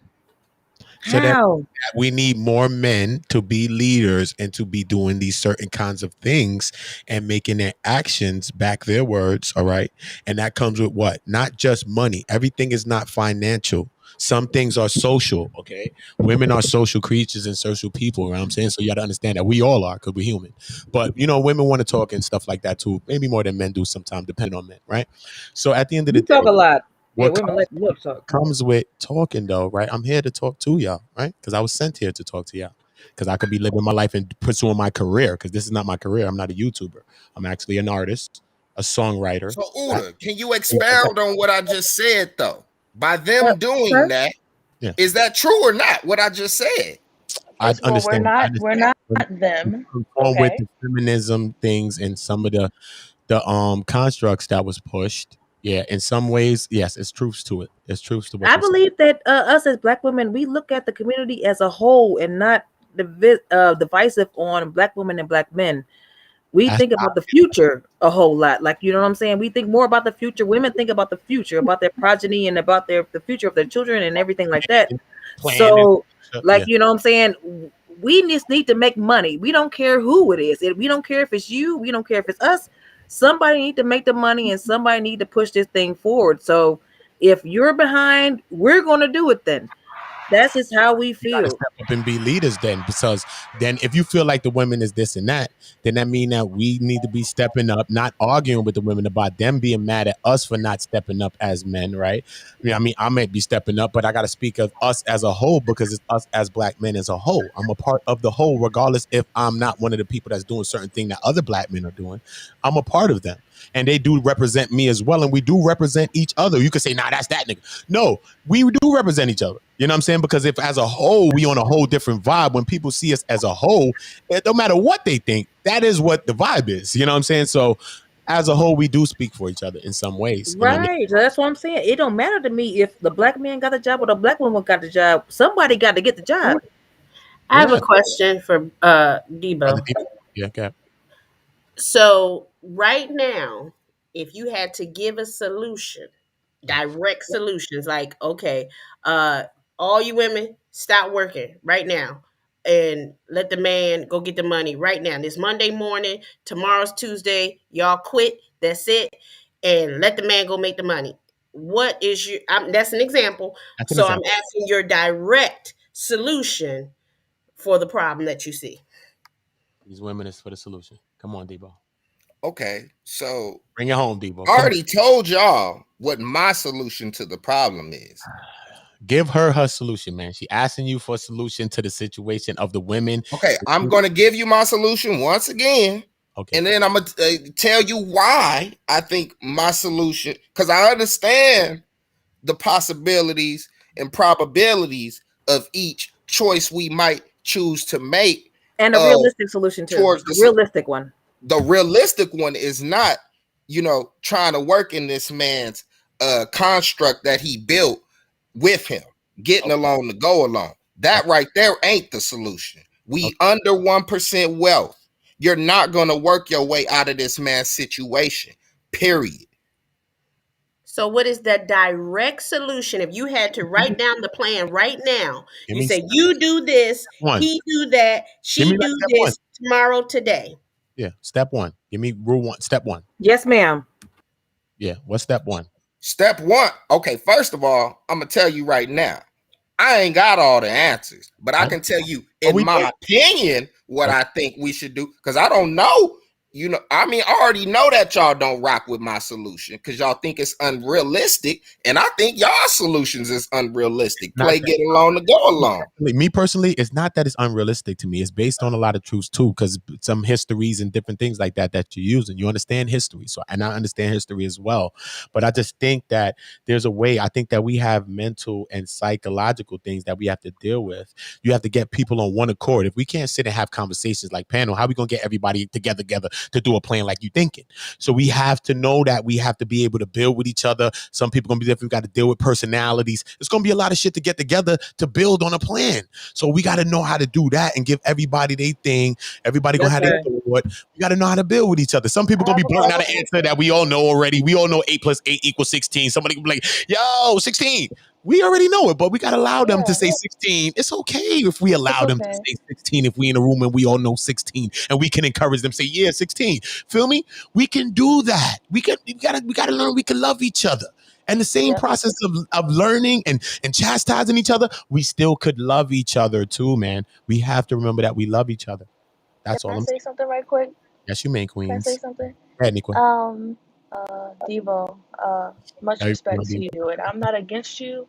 So that How? we need more men to be leaders and to be doing these certain kinds of things and making their actions back their words. All right. And that comes with what? Not just money. Everything is not financial. Some things are social. Okay. Women are social creatures and social people. You know what I'm saying? So you got to understand that we all are because we're human. But, you know, women want to talk and stuff like that too. Maybe more than men do sometimes, depending on men. Right. So at the end of the You talk day, a lot. Yeah, what women like to love talk. comes with talking though, right? I'm here to talk to y'all, right? Because I was sent here to talk to y'all. Because I could be living my life and pursuing my career. Because this is not my career. I'm not a YouTuber. I'm actually an artist, a songwriter. So Uda, can you expound on what I just said though? By them doing sir? that, Yeah. is that true or not? What I just said? I First of all, understand. we're not them. On with Okay. the feminism things and some of the constructs that was pushed. Yeah, in some ways, yes, it's truths to it. It's truths to what I you're saying. believe that us as black women, we look at the community as a whole and not divisive on black women and black men. We That's think about the future a whole lot. Like, you know what I'm saying? We think more about the future. Women think about the future, about their progeny and about the future of their children and everything like that. planning. So, like, Yeah. you know what I'm saying? We just need to make money. We don't care who it is. We don't care if it's you. We don't care if it's us. Somebody need to make the money and somebody need to push this thing forward. So if you're behind, we're going to do it then. That's just how we You gotta feel. step up and be leaders then, because then if you feel like the women is this and that, then that mean that we need to be stepping up, not arguing with the women about them being mad at us for not stepping up as men, right? I mean, I might be stepping up, but I got to speak of us as a whole because it's us as black men as a whole. I'm a part of the whole, regardless if I'm not one of the people that's doing certain thing that other black men are doing. I'm a part of them. And they do represent me as well. And we do represent each other. You could say, nah, that's that nigga. No, we do represent each other. You know what I'm saying? Because if as a whole, we on a whole different vibe, when people see us as a whole, no matter what they think, that is what the vibe is. You know what I'm saying? So as a whole, we do speak for each other in some ways. You know what I mean? Right. So that's what I'm saying. It don't matter to me if the black man got the job or the black woman got the job. Somebody got to get the job. I have Yeah. a question for Other Debo. people- Yeah, okay. So right now, if you had to give a solution, direct solutions, like okay, all you women stop working right now and let the man go get the money right now. This Monday morning, tomorrow's Tuesday, y'all quit. That's it, and let the man go make the money. What is your? That's an example. That's an So I'm example. asking your direct solution for the problem that you see. These women is for the solution. Come on, Debo. Okay, so Bring it home, Debo. I Come on. already told y'all what my solution to the problem is. Give her solution, man. She asking you for a solution to the situation of the women. Okay, I'm going to give you my solution once again. Okay. And then I'm going to tell you why I think my solution, because I understand the possibilities and probabilities of each choice we might choose to make. And a realistic solution too. Towards A realistic one. The realistic one is not, trying to work in this man's construct that he built with him, getting along to go along. That right there ain't the solution. We under 1% wealth. You're not going to work your way out of this man's situation, period. So what is the direct solution? If you had to write down the plan right now, you say you do this, he do that, she do this tomorrow, today. Yeah, step one. Give me rule one. Step one. Yes, ma'am. Yeah, what's step one? Step one. Okay, first of all, I'm going to tell you right now, I ain't got all the answers, but I can tell you, in my opinion, what I think we should do, because I don't know you know, I mean, I already know that y'all don't rock with my solution because y'all think it's unrealistic, and I think y'all solutions is unrealistic. Not Play, that get along to go along. me personally, it's not that it's unrealistic to me. It's based on a lot of truths too, because some histories and different things like that you're using. You understand history, so and I understand history as well. But I just think that there's a way. I think that we have mental and psychological things that we have to deal with. You have to get people on one accord. If we can't sit and have conversations like panel, how are we gonna get everybody together to do a plan like you thinking? So we have to know that we have to be able to build with each other. Some people gonna be different. We got to deal with personalities. It's gonna be a lot of shit to get together to build on a plan. So we got to know how to do that and give everybody their thing. Everybody gonna That's have their right. thought. We got to know how to build with each other. Some people I gonna be have a blurting out an question. answer that we all know already. We all know 8 + 8 = 16. Somebody can be like, "Yo, 16." We already know it, but we got to allow them to Yeah, say 16. It's okay if we it's allow them to okay. say 16 if we in a room and we all know 16 and we can encourage them say, "Yeah, 16." Feel me? We can do that. We gotta learn we can love each other. And the same Yep. process of learning and chastising each other, we still could love each other too, man. We have to remember that we love each other. Can That's all I I'm say saying. something right quick? Yes, you mean Can I say queens. something? Go ahead, Niqua. Devo, much Everybody respect gonna to be you, and I'm not against you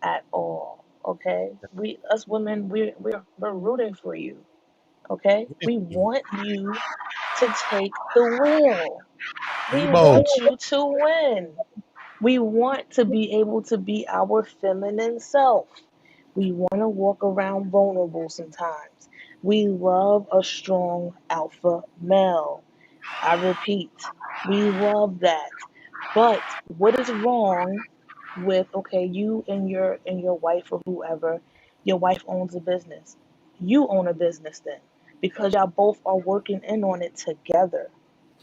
at all. Okay, us women, we're rooting for you. Okay, we want you to take the wheel. We Debo. want you to win. We want to be able to be our feminine self. We want to walk around vulnerable sometimes. We love a strong alpha male. I repeat, we love that. But what is wrong with, okay, you and your wife or whoever, your wife owns a business. You own a business then because y'all both are working in on it together.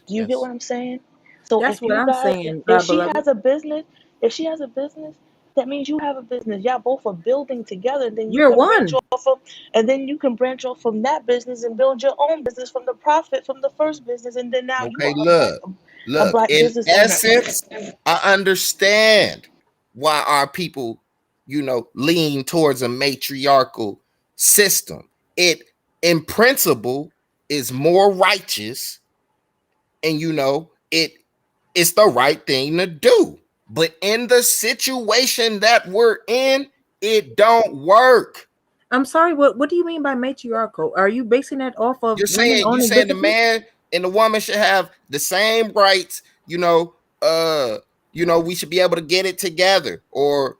Do you get Yes. what I'm saying? So That's if what you I'm guys, saying, if she beloved. has a business, if she has a business, that means you have a business. Y'all both are building together. Then you We're can branch one. off of, and then you can branch off from that business and build your own business from the profit from the first business. And then now you Okay, are a look. black In business owner. essence, I understand why our people, you know, lean towards a matriarchal system. It, in principle, is more righteous, and you know, it's the right thing to do. But in the situation that we're in, it don't work. I'm sorry. What do you mean by matriarchal? Are you basing that off of women You owning saying the businesses? man and the woman should have the same rights, we should be able to get it together, or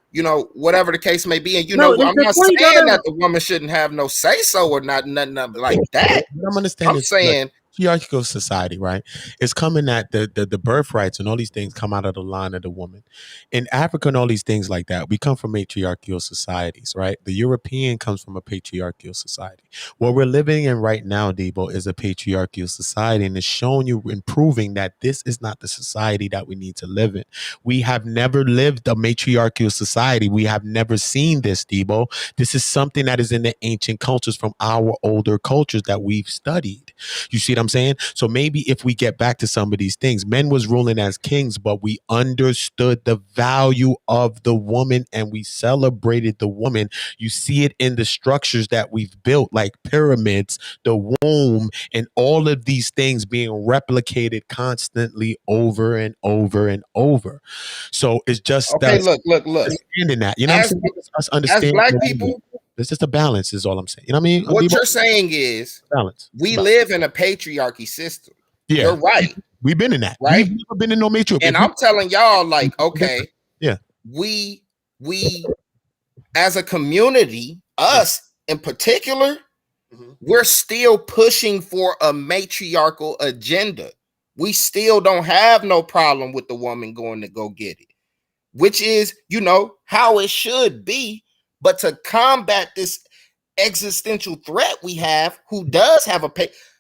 whatever the case may be. And No, it's I'm the not 20 saying that daughter. the woman shouldn't have no say so or not, nothing like that. What I'm understanding I'm is like saying, hierarchical society, right? It's coming at the birthrights and all these things come out of the line of the woman. In Africa and all these things like that, we come from matriarchal societies, right? The European comes from a patriarchal society. What we're living in right now, Debo, is a patriarchal society, and it's showing you and proving that this is not the society that we need to live in. We have never lived a matriarchal society. We have never seen this, Debo. This is something that is in the ancient cultures from our older cultures that we've studied. You see what I'm saying? So maybe if we get back to some of these things, men was ruling as kings, but we understood the value of the woman and we celebrated the woman. You see it in the structures that we've built, like pyramids, the womb, and all of these things being replicated constantly over and over and over. So it's just okay, us look. understanding that. You know what I'm As saying? It's us as understanding black the woman. people, It's just a balance, is all I'm saying. You know what I mean? what Debo? you're saying is Balance. It's we about live in a patriarchy system. yeah. You're right, We've been in that. We've right? never been in no matrix. And If we I'm telling y'all, like, okay, yeah, we we as a community, yeah. us in particular, Mhm. we're still pushing for a matriarchal agenda. We still don't have no problem with the woman going to go get it, which is, how it should be. But to combat this existential threat we have, who does have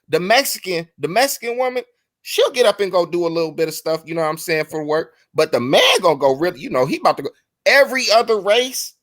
the Mexican woman, she'll get up and go do a little bit of stuff, you know what I'm saying, for work. But the man gonna go really, he about to go. Every other race,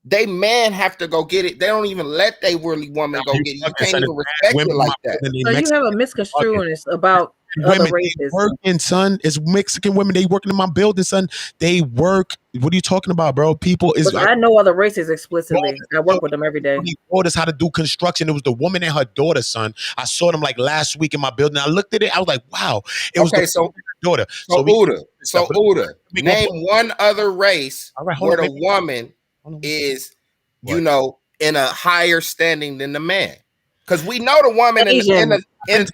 they man have to go get it. They don't even let they really Now woman go you get it. You bugging, can't son. even It's mad respect women it in my like that. prison, they So you have Mexican a bugging. misconstruing about other women, they races. working, son. It's Mexican women. They working in my building, son. They work. What are you talking about, bro? People is But I know other races explicitly. I yo, work with them every day. he taught us how to do construction. It was the woman and her daughter, son. I saw them like last week in my building. I looked at it. I was like, wow. It was the Okay, so daughter. so We Uda, stuff. so Uda, We gonna name put, one other race all right, hold where on. the woman Hold on. is, What? in a higher standing than the man. Because we know the woman Asian. in Asian.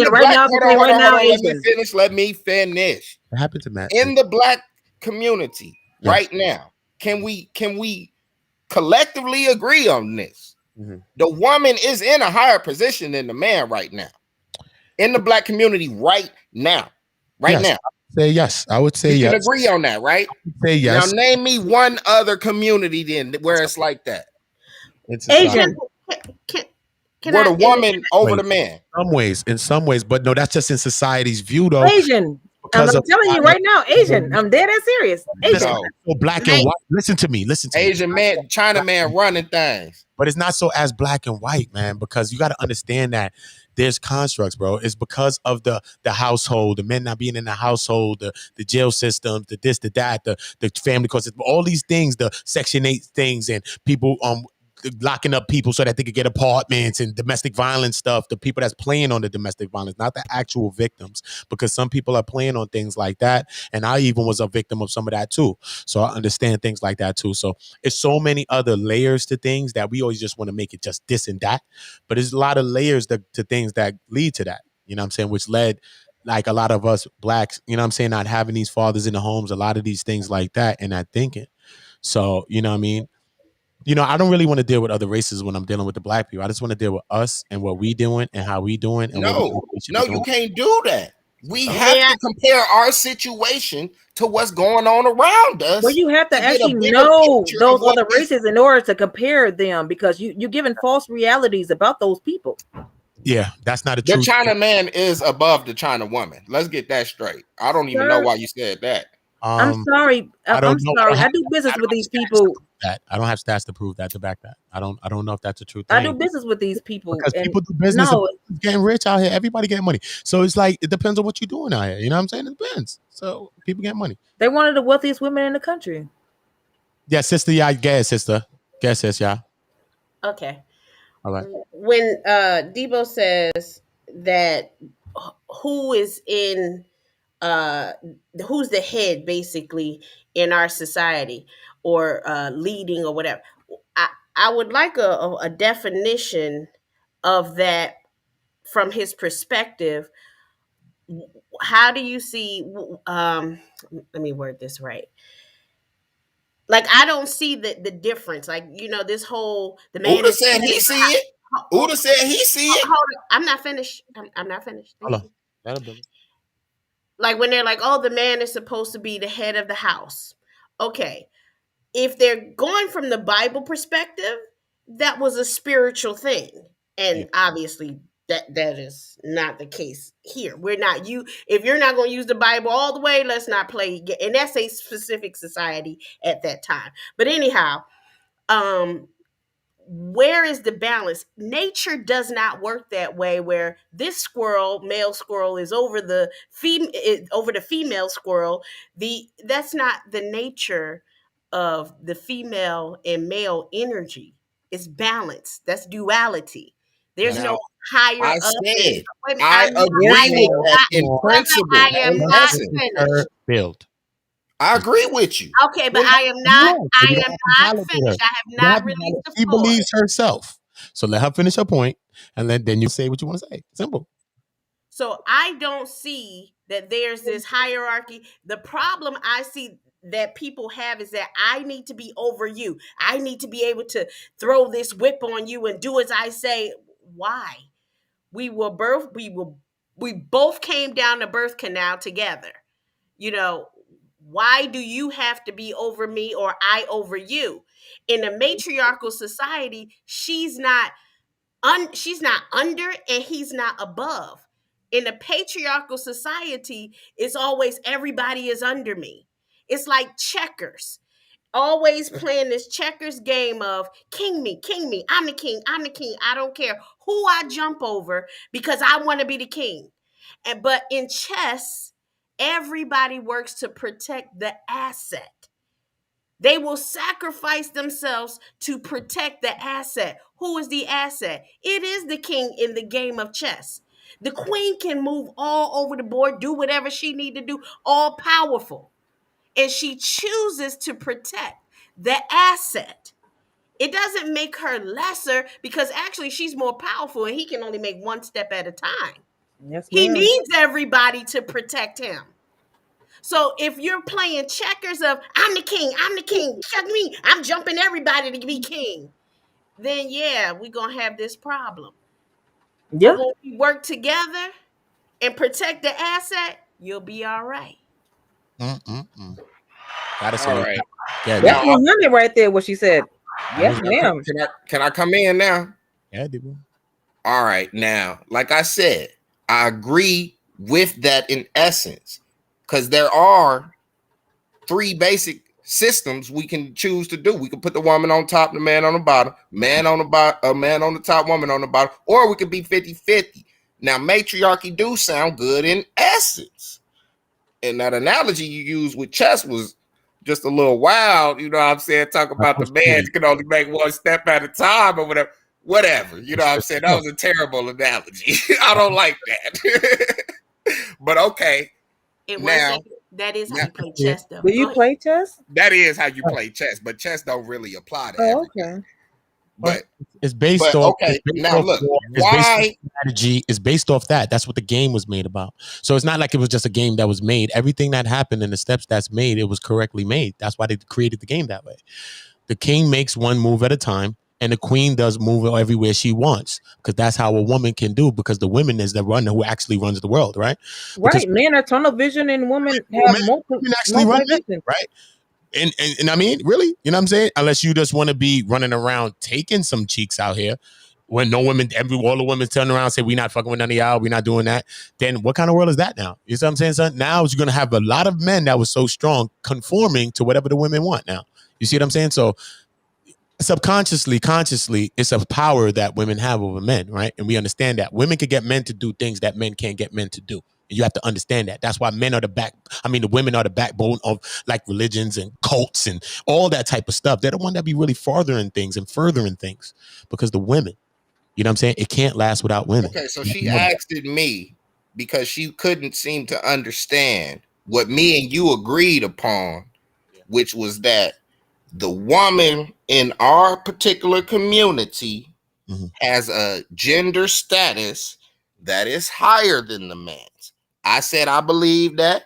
the Right black. now, Hold say on, hold right on, hold now, on. Asian. Let me finish. What happened to Matt? In the black community Yes. right now, can we collectively agree on this? Mm-hmm. The woman is in a higher position than the man right now. In the black community right now. Right Yes. now. Say yes. I would say You can yes. agree on that, right? Say Now yes. name me one other community then where it's like that. It's Asian. Can, can Where I the woman over the man. in some ways, but no, that's just in society's view, though. Asian. I'm Because of telling you right now, Asian. I'm dead ass serious. Asian. No. so black and white. Listen to me. Asian man, China man running things. But it's not so as black and white, man, because you got to understand that there's constructs, bro. It's because of the household, the men not being in the household, the jail system, the this, the that, the family courts, all these things, the Section 8 things, and people locking up people so that they could get apartments and domestic violence stuff. The people that's playing on the domestic violence, not the actual victims, because some people are playing on things like that. And I even was a victim of some of that too. So I understand things like that too. So it's so many other layers to things that we always just want to make it just this and that. But there's a lot of layers to things that lead to that. You know what I'm saying? Which led like a lot of us blacks, you know what I'm saying, not having these fathers in the homes, a lot of these things like that, and that thinking. So, you know what I mean? I don't really want to deal with other races when I'm dealing with the black people. I just want to deal with us and what we doing and how we doing and what we should be doing. You can't do that. We have May I- to compare our situation to what's going on around us. Well, you have to get a actually bigger know picture of those what other this- races in order to compare them, because you're giving false realities about those people. Yeah, that's not a The true. China man is above the China woman. Let's get that straight. I don't even know Sir, why you said that. I'm sorry. I don't I'm know. sorry. I I do business don't with have these stats to people. prove that. I don't have stats to prove that, to back that. I don't know if that's a true I do thing. business with these people, Because and people do business and no, people getting rich out here. Everybody getting money. So it's like it depends on what you're doing out here. You know what I'm saying? It depends. So people get money. they're one of the wealthiest women in the country. Yeah, sister. Yeah, guess, sister. Guess, sis. Yeah. Okay. All right. When Debo says that who is in uh who's the head basically in our society, or leading or whatever, I, I would like a definition of that from his perspective. How do you see, let me word this right. Like, I don't see the difference. Like, this whole the man Uda is said he see it. Uda said he see it. hold on. I'm not finished. I'm not finished. Thank Hold you. on. Like, when they're like, oh, the man is supposed to be the head of the house. Okay. If they're going from the Bible perspective, that was a spiritual thing. Yeah. And obviously that is not the case here. We're not you if you're not going to use the Bible all the way, let's not play. And that's a specific society at that time. But anyhow, where is the balance? Nature does not work that way, where this male squirrel, is over the female squirrel. That's not the nature of the female and male energy. It's balance. That's duality. There's no Now, higher I up. said Wait a minute, I Yes, agree you with are. that in principle. I am In not essence, finished. Build. I agree with you. Okay, but I am not. But you I don't am have to not validate her. finished. I have You don't have not to released validate. the She floor. believes herself. So let her finish her point, and then you say what you want to say. Simple. So I don't see that there's this hierarchy. The problem I see that people have is that I need to be over you. I need to be able to throw this whip on you and do as I say. Why? We both came down the birth canal together. You know, why do you have to be over me or I over you? In a matriarchal society, she's not under and he's not above. In a patriarchal society, it's always everybody is under me. It's like checkers. Always playing this checkers game of king me. I'm the king. I don't care who I jump over because I want to be the king. But in chess, everybody works to protect the asset. They will sacrifice themselves to protect the asset. Who is the asset? It is the king in the game of chess. The queen can move all over the board, do whatever she need to do, all powerful. And she chooses to protect the asset. It doesn't make her lesser because actually she's more powerful and he can only make one step at a time. Yes, He ma'am. needs everybody to protect him. So if you're playing checkers of I'm the king, check me, I'm jumping everybody to be king, then yeah, we're gonna have this problem. Yeah. But when we work together and protect the asset, you'll be all right. Gotta All say, right. yeah, That's Now, 100 right there. What she said. Yes, ma'am. can I come in now? yeah, Debo. All right. Now, like I said, I agree with that in essence, because there are three basic systems we can choose to do. We can put the woman on top, the man on the bottom, man on the bottom, a man on the top, woman on the bottom, or we could be 50-50. Now, matriarchy do sound good in essence. And that analogy you used with chess was just a little wild, you know what I'm saying? Talk about the man can only make one step at a time or whatever. Whatever, you know what I'm saying? That was a terrible analogy. I don't like that. But okay, It was now, that is how now you play chess though. Do you Go ahead. play chess? that is how you play chess, but chess don't really apply to Oh, everything. okay. But It's based off. okay, It's based now off look, war, it's based off why? strategy. It's based off that. That's what the game was made about. So it's not like it was just a game that was made. Everything that happened and the steps that's made, it was correctly made. That's why they created the game that way. The king makes one move at a time, and the queen does move everywhere she wants, because that's how a woman can do. Because the woman is the one who actually runs the world, right? Because Right. Men are tunnel vision and women have women actually run it, vision. right? And I mean, really, you know what I'm saying? Unless you just want to be running around taking some cheeks out here, when no women, all the women turn around and say, we're not fucking with none of y'all, we're not doing that, then what kind of world is that now? You see what I'm saying, son? Now you're going to have a lot of men that was so strong conforming to whatever the women want now. You see what I'm saying? So subconsciously, consciously, it's a power that women have over men, right? And we understand that women can get men to do things that men can't get men to do. And you have to understand that. That's why men are the women are the backbone of like religions and cults and all that type of stuff. They're the one that be really farthering things and furthering things, because the women, you know what I'm saying? It can't last without women. Okay, so she asked it me because she couldn't seem to understand what me and you agreed upon, which was that the woman in our particular community has a gender status that is higher than the man's. I said I believe that.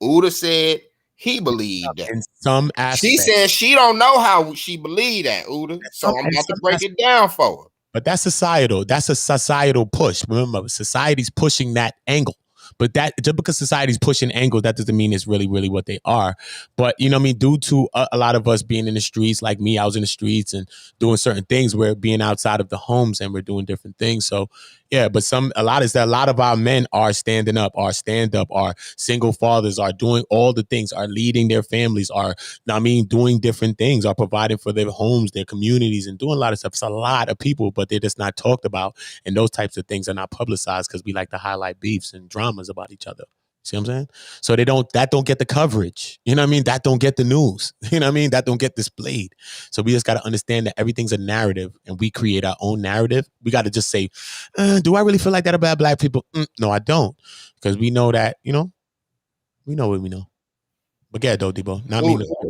Uda said he believed that. In some aspects. She said she don't know how she believed that, Uda. So I'm about to break it down for her. But that's societal. That's a societal push. Remember, society's pushing that angle. But that just because society's pushing angle, that doesn't mean it's really, really what they are. But you know what I mean? Due to a lot of us being in the streets, like me, I was in the streets and doing certain things. We're being outside of the homes and we're doing different things. So yeah, but a lot of our men are standing up, are stand up, are single fathers, are doing all the things, are leading their families, are doing different things, are providing for their homes, their communities, and doing a lot of stuff. It's a lot of people, but they're just not talked about, and those types of things are not publicized because we like to highlight beefs and dramas about each other. See what I'm saying? So that don't get the coverage. You know what I mean? That don't get the news. You know what I mean? That don't get displayed. So we just got to understand that everything's a narrative, and we create our own narrative. We got to just say, do I really feel like that about black people? No, I don't. Because we know that, we know what we know. But yeah, though, Debo.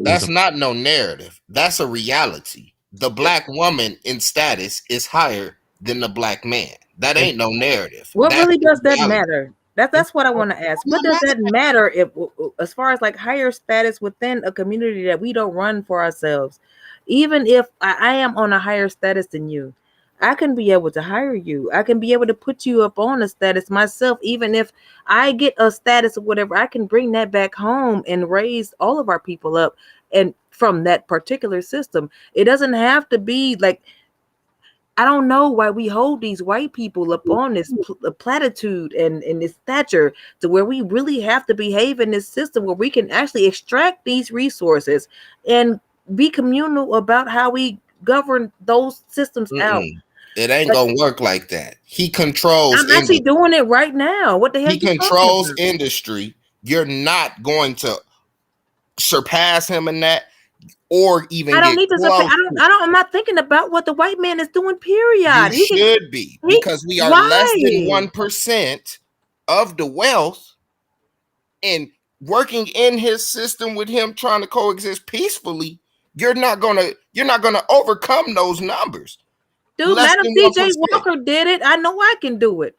That's not no narrative. That's a reality. The black woman in status is higher than the black man. That ain't no narrative. What That's really does that reality. matter? That's what I want to ask. What does that matter if, as far as like higher status within a community that we don't run for ourselves? Even if I am on a higher status than you, I can be able to hire you. I can be able to put you up on a status myself. Even if I get a status or whatever, I can bring that back home and raise all of our people up and from that particular system. It doesn't have to be like, I don't know why we hold these white people up on this platitude and this stature to where we really have to behave in this system where we can actually extract these resources and be communal about how we govern those systems out. It ain't gonna work like that. He controls I'm actually industry. doing it right now. What the hell He you talking controls about? industry. You're not going to surpass him in that, or even I don't get need to surpass. close to. I'm not thinking about what the white man is doing. You Period. should be, He. because we are less than Why? 1% of the wealth, and working in his system with him trying to coexist peacefully, you're not gonna overcome those numbers. Dude, Less Madam than C.J. 1%. Walker did it. I know I can do it.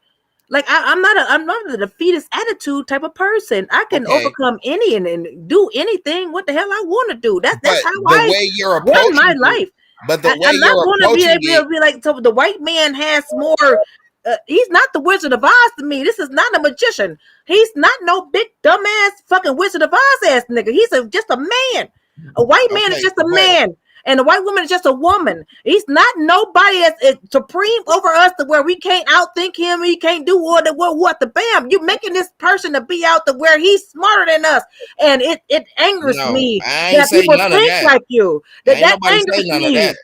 Like I'm not a defeatist attitude type of person. I can Okay, overcome any and do anything what the hell I want to do. That's but how the I way you're run my approaching it, life. but the way I'm not you're going to be approaching able it, to be like, so the white man has more. He's not the Wizard of Oz to me. This is not a magician. He's not no big dumbass fucking Wizard of Oz ass nigga. He's just a man. A white man is okay, just a but man. And a white woman is just a woman. He's not nobody that's supreme over us to where we can't outthink him. He can't do what the bam. You making this person to be out to where he's smarter than us. And it angers no, me I ain't that say people none of think that. like you. Ain't That nobody say angers none of me. that.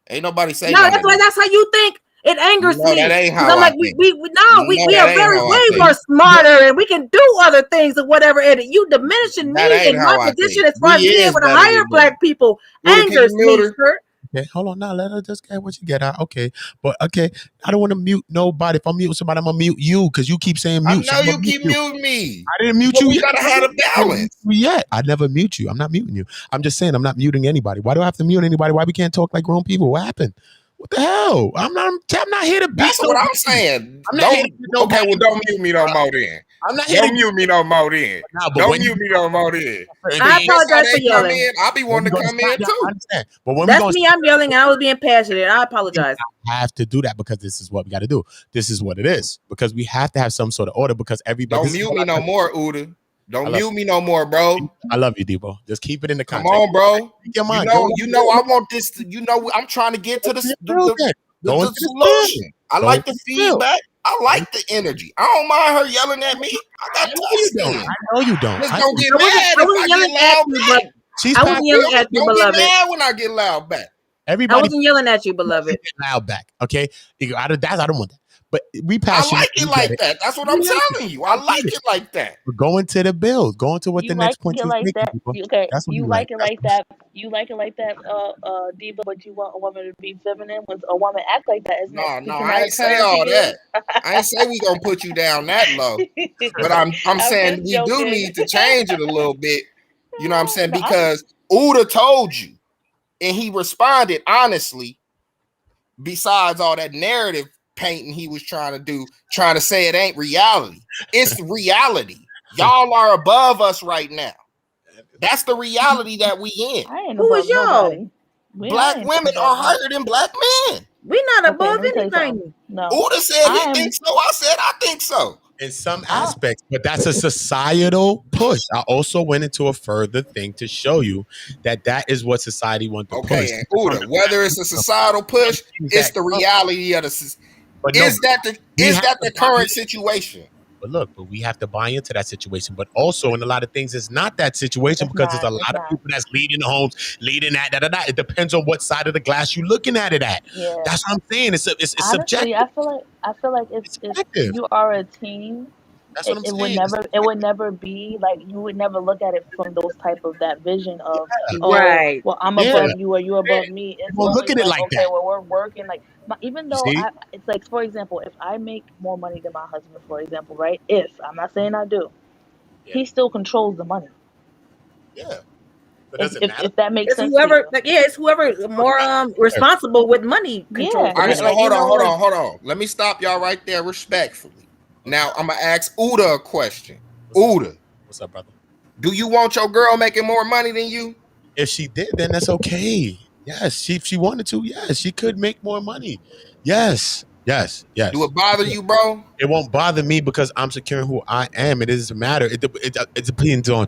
Ain't nobody say No, none of that. that's how you think. It angers No, that me ain't because how I'm I like, think. we No, are that ain't very how I way think. more smarter and we can do other things or whatever. And you diminishing That me ain't in my how I position think. as far We as being is able to better hire than them. black people Uda, can angers you mute me, her? sir. Okay, hold on now. Let her just get what you get out. Okay, but okay, I don't want to mute nobody. If I'm muting somebody, I'm gonna mute you because you keep saying I mute. So know I'm gonna you mute keep you. muting me, I didn't mute but you we yet. gotta I have a didn't mute balance. you yet. I never mute you. I'm not muting you. I'm just saying I'm not muting anybody. Why do I have to mute anybody? Why we can't talk like grown people? What happened? What the hell? I'm not here to beat That's what I'm nobody. saying. I'm not here to Don't beat okay, well nobody. don't mute me no more then. I'm not here to Don't beat mute me no more then. now. But Don't when you mute me no more then. certain I Cause things, just how apologize for they come yelling. in, I be when we wanting to gonna come stop, in yeah, I too. understand. But when we That's gonna me. I'm yelling. I was being passionate. I apologize. have to do that because this is what we got to do. This is what it is because we have to have some sort of order because everybody. Don't This is mute what me no I, more, Uda. I Don't love. mute me no more, bro. I love you, Debo. Just keep it in the Come context. on, bro. Speak your You mind. Go know, to you know, I the want this. You know, I'm trying to get to field. Then. Go the into the field. solution. I Go like into the the field. feedback. I like the energy. I don't mind her yelling at me. I I got know tough you don't. skin. I know you don't. Just don't get I wasn't. mad I if wasn't I get yelling at loud you, but back. She's I You wasn't past. feel yelling me? at you, Don't get beloved. mad when I get loud back. I Everybody wasn't yelling at you, beloved. get loud back. Okay, out of that, I don't want that. But we I passionate. like We it get like it. that. That's what We I'm like it. telling you. I I get like it. it like that. We're going to the bills. Going to what the You like next point it she's like making. that. People. Okay, That's what you you like. like it That's like that. You like it like that, Diva, but you want a woman to be feminine. When a woman act like that, isn't that No, speaking I out ain't of say turn to all you? that. I ain't say we gonna put you down that low. But I'm I'm saying just we do joking. need to change it a little bit. You know what I'm saying? No, I, Because Uda told you, and he responded honestly. Besides all that narrative painting he was trying to do, trying to say it ain't reality. It's reality. Y'all are above us right now. That's the reality that we in. I ain't Who is above y'all? nobody. I Black ain't women above are no. higher than black men. We not Okay, above let me tell you something. anything. No, Uda said he I am. thinks so. I said I think so. in some I aspects, but that's a societal push. I also went into a further thing to show you that is what society wants to push. Okay, and Uda, whether it's a societal push, Things it's that the come. reality of But no, we is have that to the buy current in. situation? But we have to buy into that situation. But also, in a lot of things, it's not that situation it's because there's not. a It's lot of not. people that's leading the homes, leading that, da da da. It depends on what side of the glass you're looking at it at. Yeah. That's what I'm saying. It's Honestly, subjective. I feel like It's if subjective. you are a team, That's what I'm saying. it would never be like you would never look at it from those type of that vision of, oh, Right. well, I'm Yeah, above you or you yeah. above me. You It's don't look always at it like, like okay, that. well, we're working like even You though see? it's like, for example, if I make more money than my husband, for example, right? If I'm not saying I do, Yeah, he still controls the money. yeah. But does it matter? If that makes It's sense to whoever, you. like, yeah, it's whoever more responsible with money controls Yeah, the All right, so money. like, you know, like hold on. Let me stop y'all right there respectfully. Now I'm gonna ask Uda a question. What's up? Uda, What's up, brother? do you want your girl making more money than you? If she did, then that's okay. Yes, if she wanted to, yes, she could make more money. Yes. Yes, Do yes. it bother you, bro? It won't bother me because I'm securing who I am. It doesn't matter. It depends on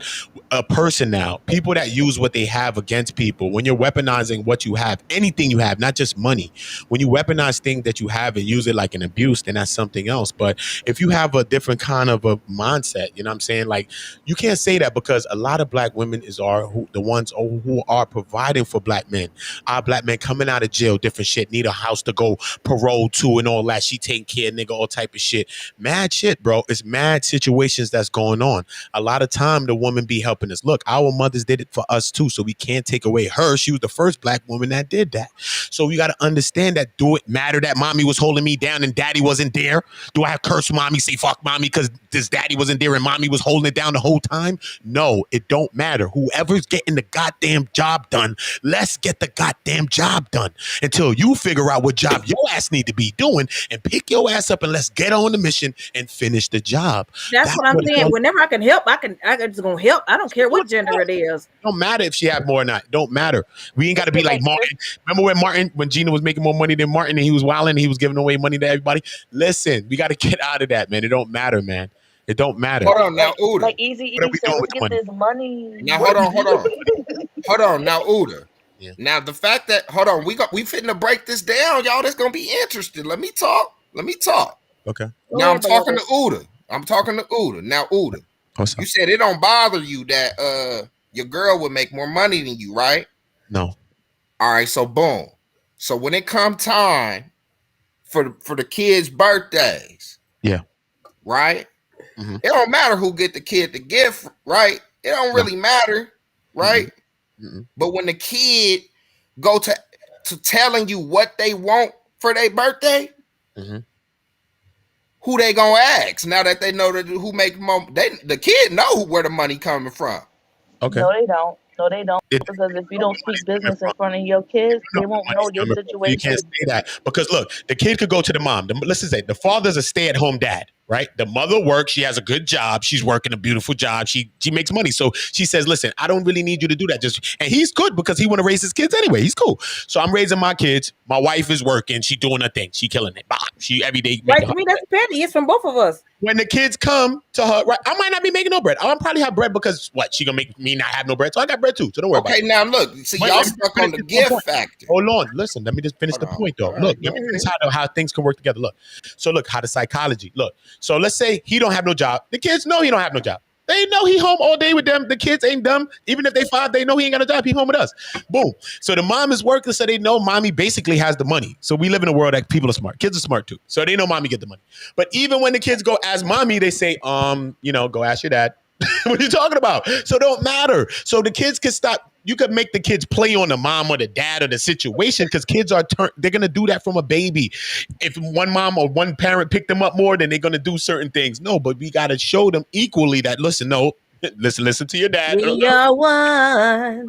a person now. People that use what they have against people. When you're weaponizing what you have, anything you have, not just money. When you weaponize things that you have and use it like an abuse, then that's something else. But if you have a different kind of a mindset, you know what I'm saying? Like you can't say that because a lot of black women the ones who are providing for black men. Our black men coming out of jail, different shit, need a house to go parole to and all that. She taking care of nigga, all type of shit. Mad shit, bro. It's mad situations that's going on. A lot of time the woman be helping us. Look, our mothers did it for us too, so we can't take away her. She was the first black woman that did that. So we got to understand that. Do it matter that mommy was holding me down and daddy wasn't there? Do I have curse mommy, say fuck mommy because this daddy wasn't there and mommy was holding it down the whole time? No, it don't matter. Whoever's getting the goddamn job done, let's get the goddamn job done until you figure out what job your ass need to be doing and pick your ass up and let's get on the mission and finish the job. That's what I'm saying. Whenever I can help, I just gonna help. I don't care what gender it is. Don't matter if she have more or not. Don't matter. We ain't got to be like Martin. Remember when Gina was making more money than Martin and he was wilding and he was giving away money to everybody? Listen, we got to get out of that, man. It don't matter, man. It don't matter. Hold on now, Uda. Like Easy E said, let's get this money. Now hold on now, Uda. Yeah. Now the fact that we fitting to break this down, y'all. That's gonna be interesting. Let me talk. Okay. Now I'm talking to Uda. Now, Uda, you said it don't bother you that your girl would make more money than you, right? No. All right, so boom. So when it come time for the kids' birthdays, yeah, right? Mm-hmm. It don't matter who get the kid the gift, right? It don't really matter, right? Mm-hmm. But when the kid go to telling you what they want for their birthday, mm-hmm. who they gonna ask now that they know that who make more? The kid know where the money coming from. Okay. No, they don't. Because if you don't speak business in front of your kids, they won't know your situation. You can't say that because look, the kid could go to the mom. Let's just say the father's a stay-at-home dad, right? The mother works. She has a good job. She's working a beautiful job. She makes money. So she says, "Listen, I don't really need you to do that." And he's good because he want to raise his kids anyway. He's cool. So I'm raising my kids. My wife is working. She doing her thing. She killing it. She every day. Right to me, that's petty. It's from both of us. When the kids come to her, right? I might not be making no bread. I'll probably have bread because what? She gonna make me not have no bread. So I got bread too. So don't worry about it. Okay, now look. See, y'all stuck on the gift factor. Hold on. Listen, let me just finish the point though. Look, let me finish how things can work together. Look. So look, how the psychology. Look. So let's say he don't have no job. The kids know he don't have no job. They know he home all day with them. The kids ain't dumb. Even if they 5, they know he ain't got a job. He home with us. Boom. So the mom is working, so they know mommy basically has the money. So we live in a world that people are smart. Kids are smart too. So they know mommy get the money. But even when the kids go ask mommy, they say, go ask your dad. What are you talking about? So it don't matter. So the kids can stop. You could make the kids play on the mom or the dad or the situation because kids they're going to do that from a baby. If one mom or one parent picked them up more, then they're going to do certain things. No, but we got to show them equally that, listen to your dad. We are one.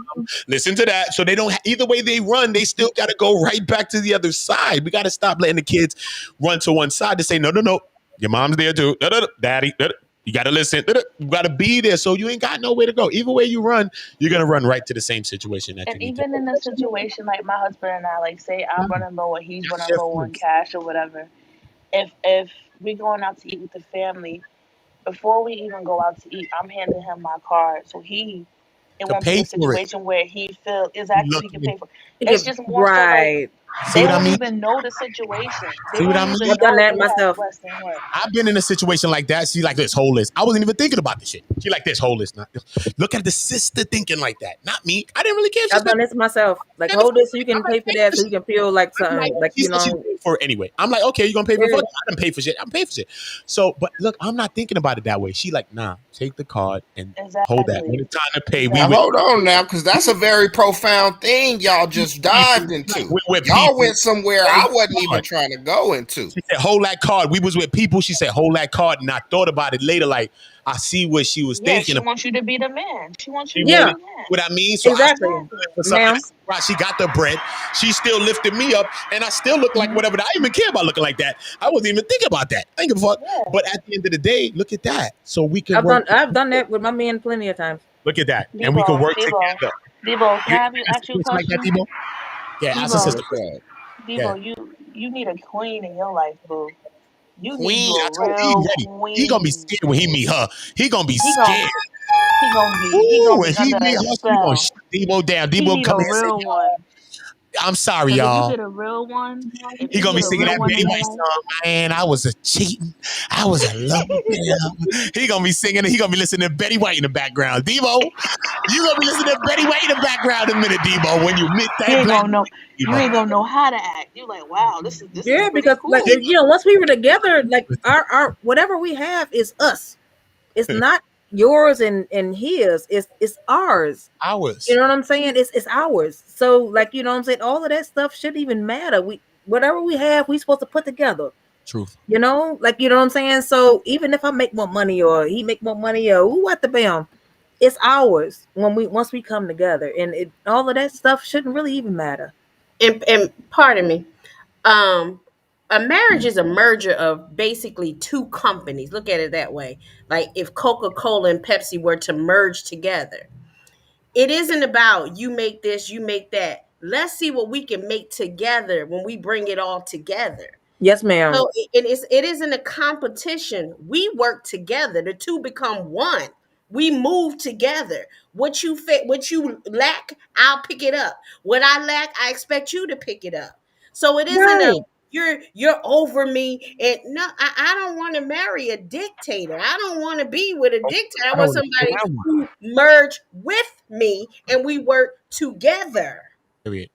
Listen to that. So they don't, either way they run, they still got to go right back to the other side. We got to stop letting the kids run to one side to say, no. Your mom's there too. Daddy. You got to listen. You got to be there. So you ain't got nowhere to go. Either way you run, you're going to run right to the same situation. And even in a situation like my husband and I, like say I'm running low or he's running low on cash or whatever. If we're going out to eat with the family, before we even go out to eat, I'm handing him my card. So it won't be a situation where he feels exactly he can pay for it. It's just more so like they won't even know the situation. They won't even know I've done that myself. I've been in a situation like that. She like this whole list. I wasn't even thinking about this shit. She like this whole list. Look at the sister thinking like that. Not me. I didn't really care. I've done this myself. Like hold this so you can pay for that so you can feel like something. Like you know. For it anyway. I'm like, okay, you're gonna pay for it. I didn't pay for shit. I'm paying for shit. So, but look, I'm not thinking about it that way. She like, nah, take the card and hold that. When it's time to pay, hold on now, because that's a very profound thing y'all just dived into. Y'all went somewhere I wasn't even trying to go into. She said, hold that card. We was with people. She said, hold that card. And I thought about it later. Like, I see what she was thinking. She wants you to be the man. She wants you to be the man. What I mean? So exactly. She got the bread. She still lifted me up. And I still look like whatever. I didn't even care about looking like that. I wasn't even thinking about that. Think of fuck. Yeah. But at the end of the day, look at that. So we can I've done that with my man plenty of times. Look at that. And we can work together. Debo, can I ask you a question? Like that, Debo? Yeah, ask a sister. Debo, you need a queen in your life, boo. You need Queen, you I a told you he real ready. He gonna be queen. scared when he meet her. He gonna be He gon' scared. he gonna Ooh, when be he under meet a her, she gonna spell. shut Debo down. He Debo need come a here and say, real one. I'm sorry, Cause if you y'all. get a real one, if He you gonna get be a singing real that one Betty in your White life, song, man. I was a cheating. I was a loving him. He gonna be singing it. He gonna be listening to Betty White in the background. Debo, you gonna be listening to Betty White in the background in a minute, Debo, when you meet you that ain't black gonna know. You Debo. ain't gonna know how to act. You like, wow, this is Yeah, pretty because like cool. once we were together, like our whatever we have is us. It's not yours and his. It's ours. You Ours. know what I'm saying? It's ours. So like you know what I'm saying. All of that stuff shouldn't even matter. We whatever we have, we supposed to put together. Truth. You know, like you know what I'm saying. So even if I make more money or he make more money or who what the bam, it's ours when we once we come together, and all of that stuff shouldn't really even matter. And pardon me, um a marriage is a merger of basically two companies. Look at it that way. Like if Coca-Cola and Pepsi were to merge together, it isn't about you make this, you make that. Let's see what we can make together when we bring it all together. Yes, ma'am. So it isn't a competition. We work together. The two become one. We move together. What you lack, I'll pick it up. What I lack, I expect you to pick it up. So it isn't a Right. you're over me. And no, I don't want to marry a dictator. I don't want to be with a dictator. I I don't want want to somebody stand one. who merge with me and we work together. Period.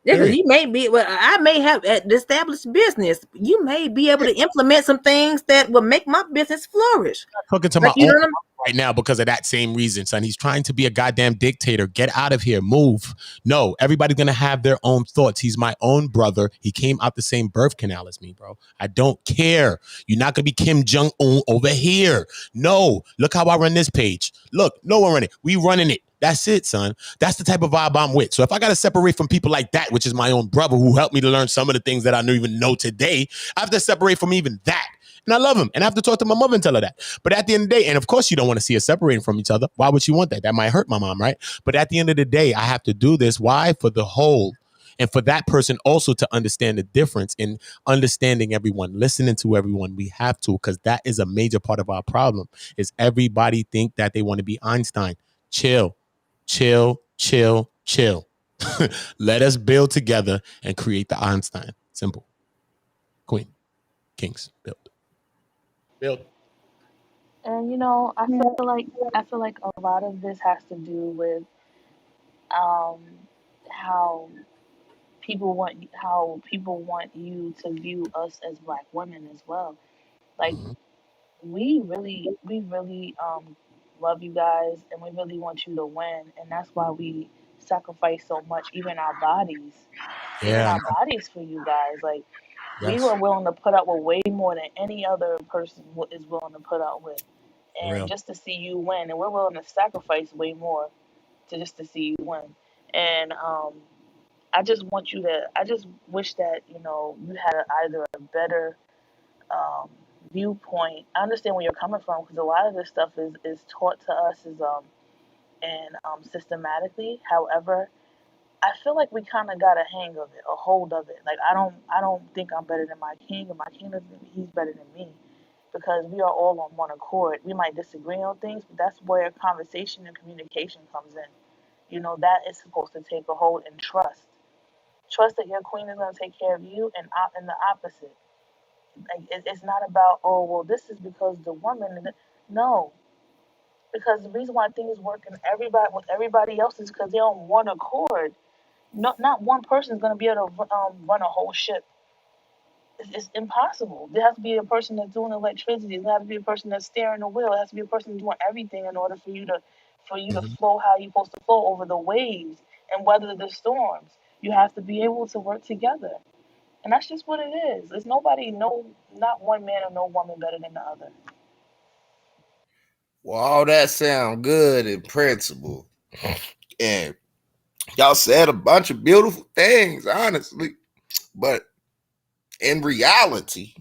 Yeah, because Period. you may be, well, I may have an established business. You may be able to implement some things that will make my business flourish. Talking to Like my you own know what I'm right now because of that same reason, son. He's trying to be a goddamn dictator. Get out of here. Move. No, everybody's gonna have their own thoughts. He's my own brother. He came out the same birth canal as me, bro. I don't care. You're not gonna be Kim Jong-un over here. No. Look how I run this page. Look, no one running. We running it. That's it, son. That's the type of vibe I'm with. So if I got to separate from people like that, which is my own brother who helped me to learn some of the things that I don't even know today, I have to separate from even that. And I love him. And I have to talk to my mother and tell her that. But at the end of the day, and of course you don't want to see us separating from each other. Why would you want that? That might hurt my mom, right? But at the end of the day, I have to do this. Why? For the whole. And for that person also to understand the difference in understanding everyone, listening to everyone, we have to, because that is a major part of our problem, is everybody think that they want to be Einstein. Chill, chill, chill, chill. Let us build together and create the Einstein. Simple. Queen, kings, build. Build. And I feel like a lot of this has to do with um how how people want you to view us as black women as well. Like Mhm. we really love you guys and we really want you to win, and that's why we sacrifice so much, even Yeah, our bodies for you guys. Like we yes, were willing to put up with way more than any other person is willing to put up with, for and real. just to see you win, and we're willing to sacrifice way more to just to see you win. And I just want you to. I just wish that you had either a better um, viewpoint. I understand where you're coming from because a lot of this stuff is taught to us as and systematically. However, I feel like we kind of got a hang of it, a hold of it. Like I don't think I'm better than my king, and my king doesn't think he's better than me, because we are all on one accord. We might disagree on things, but that's where conversation and communication comes in. That is supposed to take a hold and trust. Trust that your queen is going to take care of you, and the opposite. Like it's not about, oh well, this is because the woman. No, because the reason why things work in everybody with everybody else is because they're on one accord. Not one person is going to be able to run a whole ship. It's impossible. There has to be a person that's doing electricity. There has to be a person that's steering the wheel. There has to be a person doing everything in order for you to Mhm. flow how you're supposed to flow over the waves and weather the storms. You have to be able to work together. And that's just what it is. There's nobody, no, not one man or no woman better than the other. Well, all that sound good in principle, and y'all said a bunch of beautiful things, honestly. But in reality,